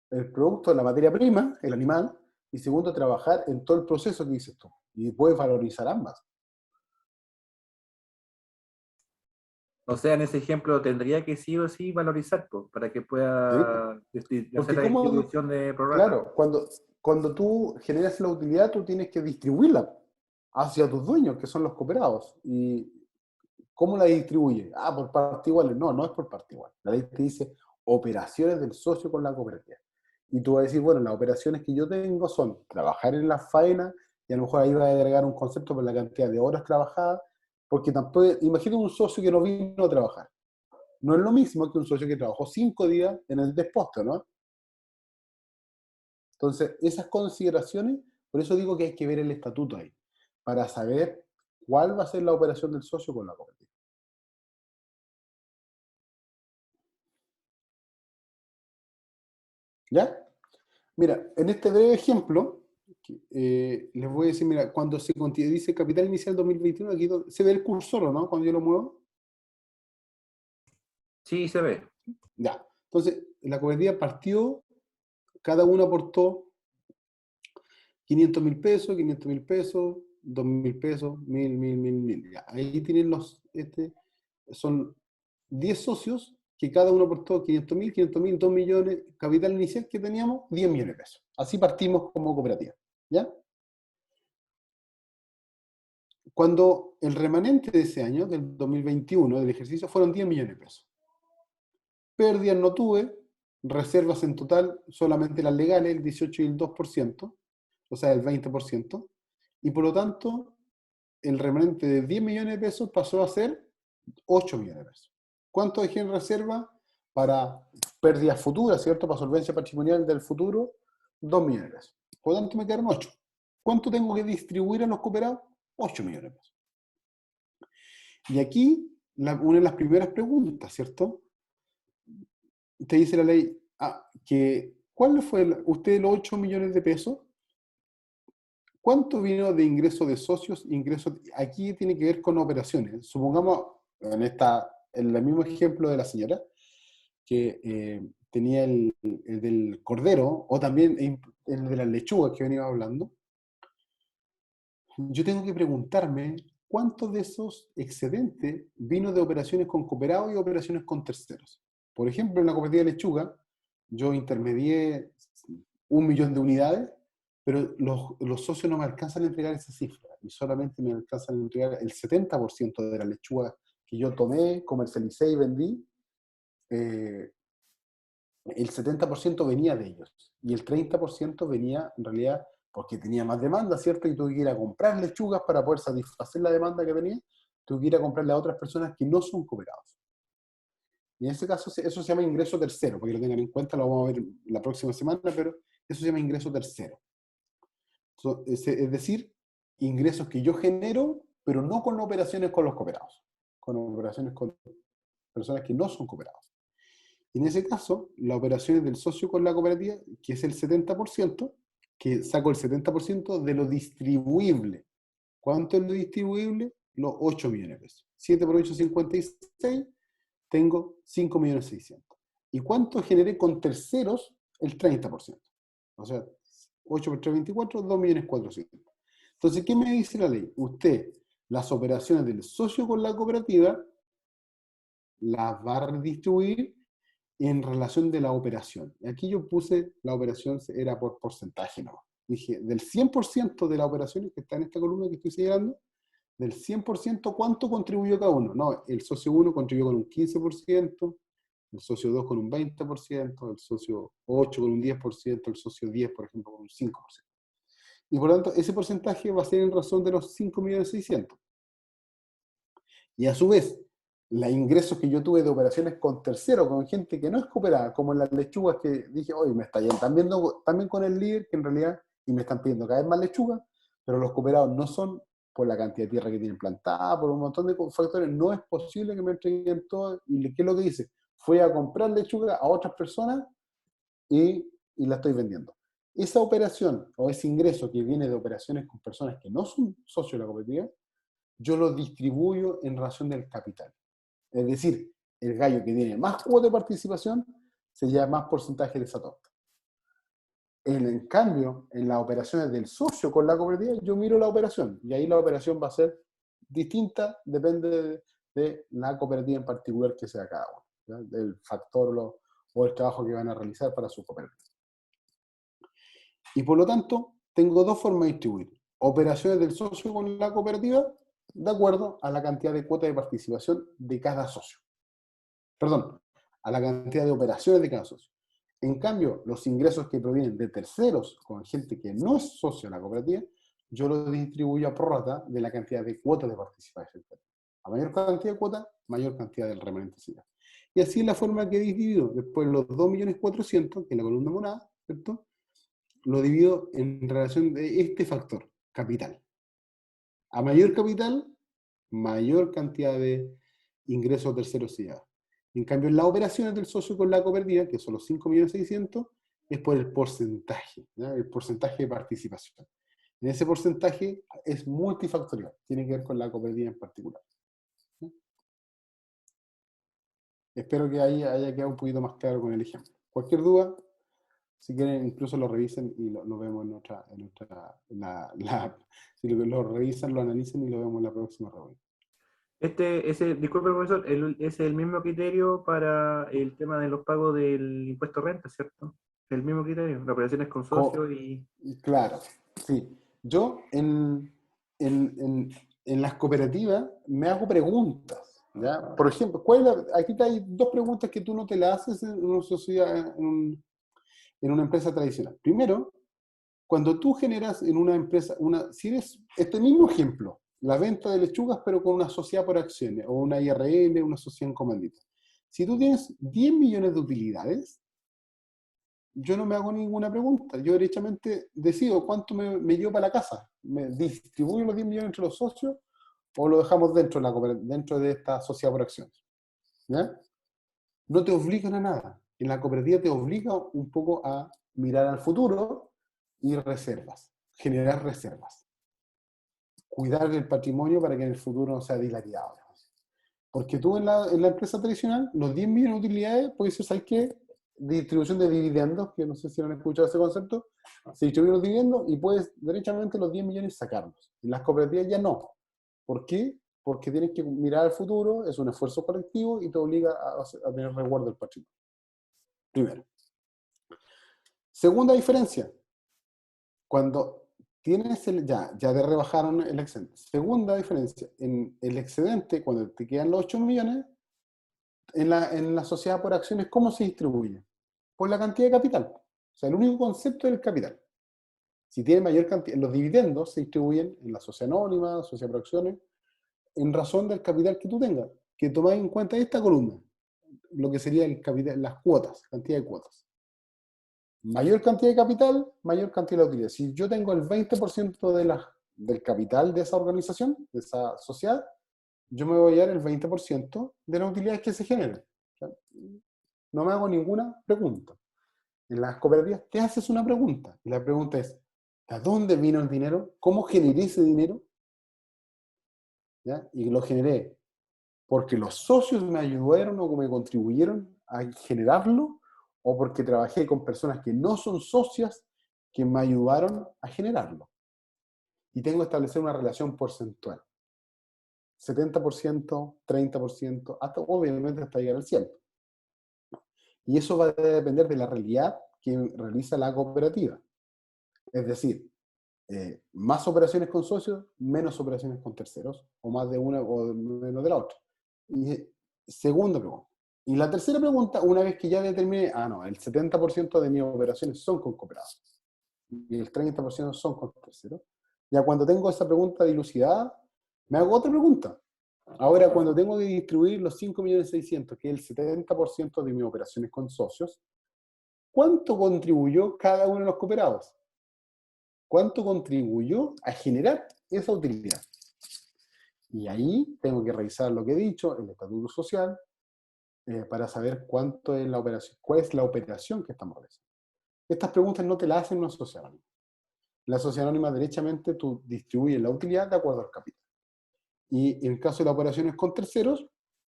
[SPEAKER 2] el producto, la materia prima, el animal, y segundo, trabajar en todo el proceso que dices tú. Y puedes valorizar ambas.
[SPEAKER 3] O sea, en ese ejemplo tendría que sí o sí valorizar, pues, para que
[SPEAKER 2] ¿Sí?
[SPEAKER 3] pueda hacer
[SPEAKER 2] Porque
[SPEAKER 3] la
[SPEAKER 2] como,
[SPEAKER 3] distribución de prorrata.
[SPEAKER 2] claro, cuando tú generas la utilidad, tú tienes que distribuirla hacia tus dueños, que son los cooperados. ¿Y cómo la distribuye? Ah, por parte igual. No, no es por parte igual. La ley te dice operaciones del socio con la cooperativa. Y tú vas a decir, bueno, las operaciones que yo tengo son trabajar en la faena, y a lo mejor ahí vas a agregar un concepto por la cantidad de horas trabajadas, porque tampoco, imagina un socio que no vino a trabajar. No es lo mismo que un socio que trabajó 5 días en el desposto, ¿no? Entonces, esas consideraciones, por eso digo que hay que ver el estatuto ahí, para saber cuál va a ser la operación del socio con la cooperativa. ¿Ya? Mira, en este breve ejemplo, les voy a decir, mira, cuando se dice capital inicial 2021, aquí se ve el cursor, ¿o no? Cuando yo lo muevo.
[SPEAKER 3] Sí, se ve.
[SPEAKER 2] Ya. Entonces, la cooperativa partió, cada uno aportó 500.000 pesos, 500.000 pesos, 2.000 pesos, 1.000. Ya. Ahí tienen son 10 socios que cada uno aportó 500.000, 2 millones, capital inicial que teníamos, 10 millones de pesos. Así partimos como cooperativa. ¿Ya? Cuando el remanente de ese año, del 2021, del ejercicio, fueron 10 millones de pesos. Pérdidas no tuve, reservas en total, solamente las legales, el 18 y el 2%, o sea, el 20%, y por lo tanto, el remanente de 10 millones de pesos pasó a ser 8 millones de pesos. ¿Cuánto dejé en reserva para pérdidas futuras, ¿cierto? Para solvencia patrimonial del futuro, 2 millones de pesos. Por lo tanto, me quedaron 8. ¿Cuánto tengo que distribuir a los cooperados? 8 millones de pesos. Y aquí una de las primeras preguntas, ¿cierto? Te dice la ley ¿cuál fue usted los 8 millones de pesos? ¿Cuánto vino de ingreso de socios? Aquí tiene que ver con operaciones. Supongamos, en el mismo ejemplo de la señora, que tenía el del cordero, o también el de las lechugas que venía hablando. Yo tengo que preguntarme cuánto de esos excedentes vino de operaciones con cooperados y operaciones con terceros. Por ejemplo, en la cooperativa de lechuga, yo intermedié 1 millón de unidades, pero los socios no me alcanzan a entregar esa cifra, y solamente me alcanzan a entregar el 70% de la lechuga que yo tomé, comercialicé y vendí. El 70% venía de ellos, y el 30% venía en realidad porque tenía más demanda, ¿cierto? Y tuve que ir a comprar lechugas para poder satisfacer la demanda que tenía, tuve que ir a comprarle a otras personas que no son cooperados. Y en este caso eso se llama ingreso tercero, para que lo tengan en cuenta, lo vamos a ver la próxima semana, pero eso se llama ingreso tercero. Es decir, ingresos que yo genero, pero no con operaciones con los cooperados, con operaciones con personas que no son cooperados. Y en ese caso, las operaciones del socio con la cooperativa, que es el 70%, que saco el 70% de lo distribuible. ¿Cuánto es lo distribuible? Los 8 millones de pesos. 7 por 8, 56, tengo 5 millones 600. ¿Y cuánto generé con terceros? El 30%. O sea, 8 por 3, 24, 2 millones 400. Entonces, ¿qué me dice la ley? Usted, las operaciones del socio con la cooperativa, las va a redistribuir en relación de la operación. Y aquí yo puse la operación, era por porcentaje, ¿no? Dije, del 100% de las operaciones que está en esta columna que estoy señalando, del 100%, ¿cuánto contribuyó cada uno? No, el socio 1 contribuyó con un 15%, el socio 2 con un 20%, el socio 8 con un 10%, el socio 10, por ejemplo, con un 5%. Y por lo tanto, ese porcentaje va a ser en razón de los 5.600.000. Y a su vez, los ingresos que yo tuve de operaciones con terceros, con gente que no es cooperada, como en las lechugas que dije, oye, me están viendo también con el líder, que en realidad, y me están pidiendo cada vez más lechugas, pero los cooperados no son por la cantidad de tierra que tienen plantada, por un montón de factores, no es posible que me entreguen todo. ¿Y qué es lo que dice? Fui a comprar lechuga a otras personas y la estoy vendiendo. Esa operación o ese ingreso que viene de operaciones con personas que no son socios de la cooperativa, yo lo distribuyo en razón del capital. Es decir, el gallo que tiene más cuota de participación se lleva más porcentaje de esa torta. En cambio, en las operaciones del socio con la cooperativa, yo miro la operación, y ahí la operación va a ser distinta, depende de la cooperativa en particular que sea cada uno, ¿ya? Del factor o el trabajo que van a realizar para su cooperativa. Y por lo tanto, tengo dos formas de distribuir. Operaciones del socio con la cooperativa, de acuerdo a la cantidad de cuota de participación de cada socio. Perdón, a la cantidad de operaciones de cada socio. En cambio, los ingresos que provienen de terceros, con gente que no es socio de la cooperativa, yo los distribuyo a prorrata de la cantidad de cuotas de participación. A mayor cantidad de cuotas, mayor cantidad del remanente social. Y así es la forma que he dividido. Después los 2.400.000, que es la columna morada, ¿cierto? Lo divido en relación de este factor, capital. A mayor capital, mayor cantidad de ingresos terceros se lleva. En cambio, en las operaciones del socio con la cooperativa, que son los 5.600.000, es por el porcentaje, ¿ya? El porcentaje de participación. En ese porcentaje es multifactorial, tiene que ver con la cooperativa en particular. ¿Sí? Espero que ahí haya quedado un poquito más claro con el ejemplo. Cualquier duda, si quieren, incluso lo revisen y lo vemos si lo revisan, lo analizan y lo vemos en la próxima reunión.
[SPEAKER 3] Disculpe, profesor, es el mismo criterio para el tema de los pagos del impuesto renta, ¿cierto? El mismo criterio, las operaciones con socios y...
[SPEAKER 2] Claro, sí. Yo en las cooperativas me hago preguntas, ¿ya? Por ejemplo, aquí hay dos preguntas que tú no te las haces en una sociedad, en una empresa tradicional. Primero, cuando tú generas en una empresa, si eres, este mismo ejemplo, la venta de lechugas pero con una sociedad por acciones, o una IRL, una sociedad en comandita. Si tú tienes 10 millones de utilidades, yo no me hago ninguna pregunta. Yo derechamente decido cuánto me llevo para la casa. Me distribuyo los 10 millones entre los socios, o lo dejamos dentro dentro de esta sociedad por acciones. ¿Ya? No te obligan a nada. En la cooperativa te obliga un poco a mirar al futuro y reservas, generar reservas. Cuidar el patrimonio para que en el futuro no sea dilapidado. Porque tú en la empresa tradicional, los 10 millones de utilidades, puede ser, ¿sabes qué? Distribución de dividendos, que no sé si han escuchado ese concepto, se distribuyen los dividendos y puedes derechamente los 10 millones sacarlos. En las cooperativas ya no. ¿Por qué? Porque tienes que mirar al futuro, es un esfuerzo colectivo y te obliga a tener resguardo del patrimonio. Primero. Segunda diferencia. Cuando tienes ya te rebajaron el excedente. Segunda diferencia. En el excedente, cuando te quedan los 8 millones, en la sociedad por acciones, ¿cómo se distribuye? Por la cantidad de capital. O sea, el único concepto es el capital. Si tiene mayor cantidad, los dividendos se distribuyen en la sociedad anónima, sociedad por acciones, en razón del capital que tú tengas, que tomáis en cuenta esta columna, lo que sería el capital, las cuotas, cantidad de cuotas. Mayor cantidad de capital, mayor cantidad de utilidad. Si yo tengo el 20% del capital de esa organización, de esa sociedad, yo me voy a dar el 20% de las utilidades que se generan. No me hago ninguna pregunta. En las cooperativas te haces una pregunta, y la pregunta es, ¿de dónde vino el dinero? ¿Cómo generé ese dinero? ¿Ya? Y lo generé porque los socios me ayudaron o me contribuyeron a generarlo, o porque trabajé con personas que no son socias que me ayudaron a generarlo. Y tengo que establecer una relación porcentual. 70%, 30%, hasta obviamente hasta llegar al 100%. Y eso va a depender de la realidad que realiza la cooperativa. Es decir, más operaciones con socios, menos operaciones con terceros, o más de una o menos de la otra. Y segunda pregunta. Y la tercera pregunta, una vez que ya determiné, no, el 70% de mis operaciones son con cooperados, y el 30% son con terceros, ya cuando tengo esa pregunta dilucidada, me hago otra pregunta. Ahora, cuando tengo que distribuir los 5.600.000, que es el 70% de mis operaciones con socios, ¿cuánto contribuyó cada uno de los cooperados? ¿Cuánto contribuyó a generar esa utilidad? Y ahí tengo que revisar lo que he dicho, el estatuto social, para saber cuánto es la operación, cuál es la operación que estamos realizando. Estas preguntas no te las hacen una sociedad anónima. La sociedad anónima, derechamente, tú distribuyes la utilidad de acuerdo al capital. Y en el caso de las operaciones con terceros,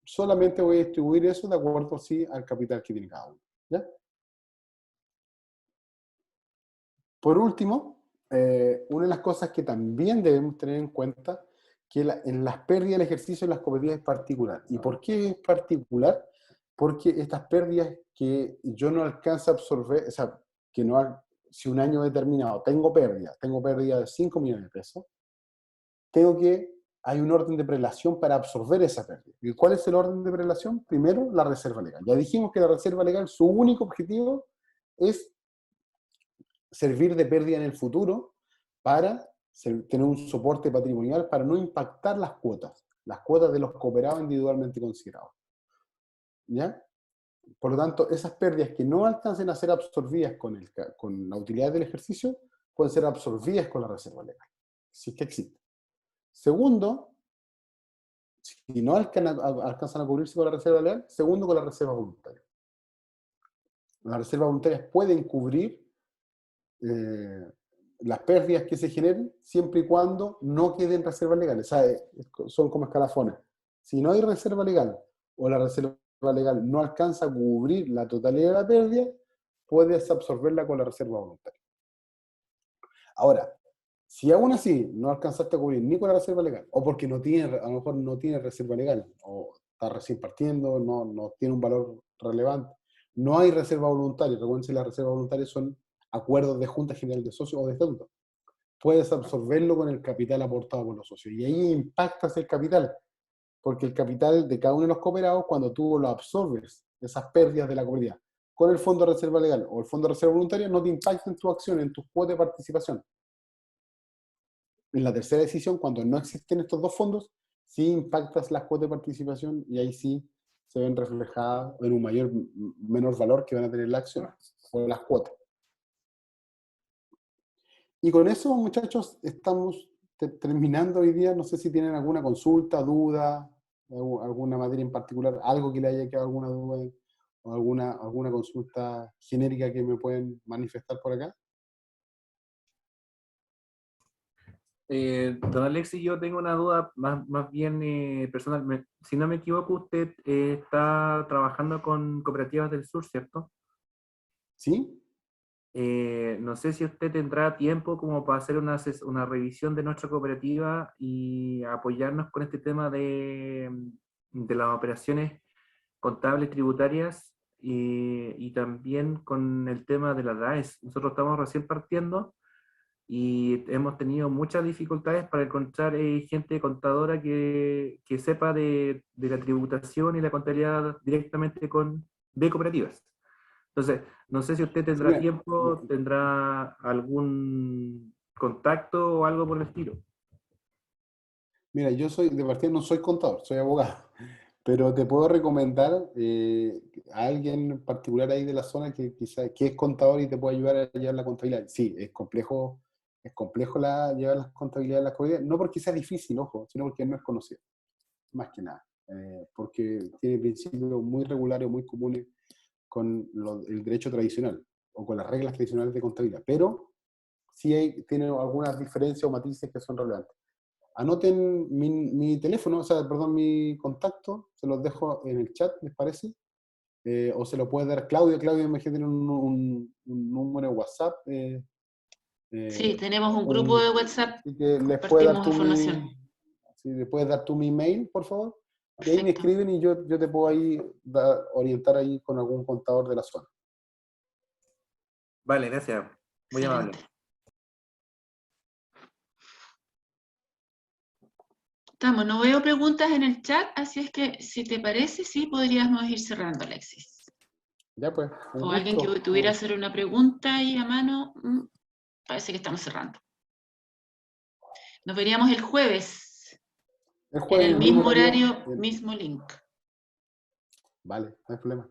[SPEAKER 2] solamente voy a distribuir eso de acuerdo, sí, al capital que tiene cada uno. ¿Ya? Por último, una de las cosas que también debemos tener en cuenta, que en las pérdidas del ejercicio de las cooperativas es particular. ¿Y por qué es particular? Porque estas pérdidas que yo no alcanzo a absorber, o sea, que no, si un año determinado tengo pérdida de 5 millones de pesos, hay un orden de prelación para absorber esa pérdida. ¿Y cuál es el orden de prelación? Primero, la reserva legal. Ya dijimos que la reserva legal, su único objetivo es servir de pérdida en el futuro para tener un soporte patrimonial para no impactar las cuotas de los cooperados individualmente considerados. ¿Ya? Por lo tanto, esas pérdidas que no alcancen a ser absorbidas con la utilidad del ejercicio, pueden ser absorbidas con la reserva legal, si es que existe. Segundo, si no alcanzan a cubrirse con la reserva legal, segundo, con la reserva voluntaria. Las reservas voluntarias pueden cubrir las pérdidas que se generen siempre y cuando no queden reservas legales. O sea, son como escalafones. Si no hay reserva legal o la reserva legal no alcanza a cubrir la totalidad de la pérdida, puedes absorberla con la reserva voluntaria. Ahora, si aún así no alcanzaste a cubrir ni con la reserva legal, o porque a lo mejor no tiene reserva legal, o está recién partiendo, no tiene un valor relevante, no hay reserva voluntaria, recuerden que las reservas voluntarias son acuerdos de Junta General de Socios o de estatuto, puedes absorberlo con el capital aportado por los socios. Y ahí impactas el capital, porque el capital de cada uno de los cooperados, cuando tú lo absorbes, esas pérdidas de la cooperativa, con el fondo de reserva legal o el fondo de reserva voluntaria, no te impacta en tu acción, en tus cuotas de participación. En la tercera decisión, cuando no existen estos dos fondos, sí impactas las cuotas de participación y ahí sí se ven reflejadas en un menor valor que van a tener la acción o las cuotas. Y con eso, muchachos, estamos terminando hoy día, no sé si tienen alguna consulta, duda, alguna materia en particular, algo que le haya quedado alguna duda, o alguna consulta genérica que me pueden manifestar por acá.
[SPEAKER 3] Don Alexis, yo tengo una duda más bien personal. Si no me equivoco, usted está trabajando con Cooperativas del Sur, ¿cierto?
[SPEAKER 2] ¿Sí?
[SPEAKER 3] No sé si usted tendrá tiempo como para hacer una revisión de nuestra cooperativa y apoyarnos con este tema de las operaciones contables tributarias y también con el tema de las DAES. Nosotros estamos recién partiendo y hemos tenido muchas dificultades para encontrar gente contadora que sepa de la tributación y la contabilidad directamente de cooperativas. Entonces, no sé si usted
[SPEAKER 2] Sí,
[SPEAKER 3] tendrá
[SPEAKER 2] mira,
[SPEAKER 3] tiempo, tendrá algún contacto o algo por el estilo.
[SPEAKER 2] mira, yo soy, de partida no soy contador, soy abogado, pero te puedo recomendar a alguien en particular ahí de la zona que quizá, que es contador y te puede ayudar a llevar la contabilidad. Sí, es complejo llevar las contabilidades de las comunidades, no porque sea difícil, ojo, sino porque no es conocido, más que nada, porque tiene principios muy regulares, muy comunes con el derecho tradicional o con las reglas tradicionales de contabilidad, pero sí tiene algunas diferencias o matices que son relevantes. Anoten mi teléfono, o sea, perdón, mi contacto, se los dejo en el chat, ¿les parece? O se lo puede dar Claudio. Claudio, me tiene un número de WhatsApp.
[SPEAKER 1] Sí, tenemos un grupo de WhatsApp,
[SPEAKER 2] Así que les puedes dar
[SPEAKER 1] compartimos información.
[SPEAKER 2] si le puedes dar tú mi email, por favor. Y ahí me
[SPEAKER 1] Perfecto,
[SPEAKER 2] escriben y yo te puedo ahí orientar ahí con algún contador de la zona.
[SPEAKER 3] Vale, gracias. Muy amable.
[SPEAKER 1] excelente. Estamos, no veo preguntas en el chat, así es que si te parece, sí, podríamos ir cerrando, Alexis.
[SPEAKER 2] Ya pues, un
[SPEAKER 1] O alguien que
[SPEAKER 2] gusto.
[SPEAKER 1] tuviera hacer una pregunta ahí a mano, parece que estamos cerrando. Nos veríamos el jueves,
[SPEAKER 2] El
[SPEAKER 1] en
[SPEAKER 2] jueves en
[SPEAKER 1] el
[SPEAKER 2] el mismo
[SPEAKER 1] mismo
[SPEAKER 2] horario.
[SPEAKER 1] horario, mismo link.
[SPEAKER 2] Vale, no hay problema.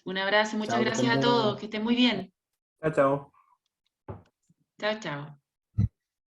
[SPEAKER 1] Un abrazo, muchas
[SPEAKER 2] Chao, que estén
[SPEAKER 1] gracias a todos,
[SPEAKER 2] bien.
[SPEAKER 1] que estén muy bien.
[SPEAKER 3] Chao, chao.
[SPEAKER 1] Chao, chao.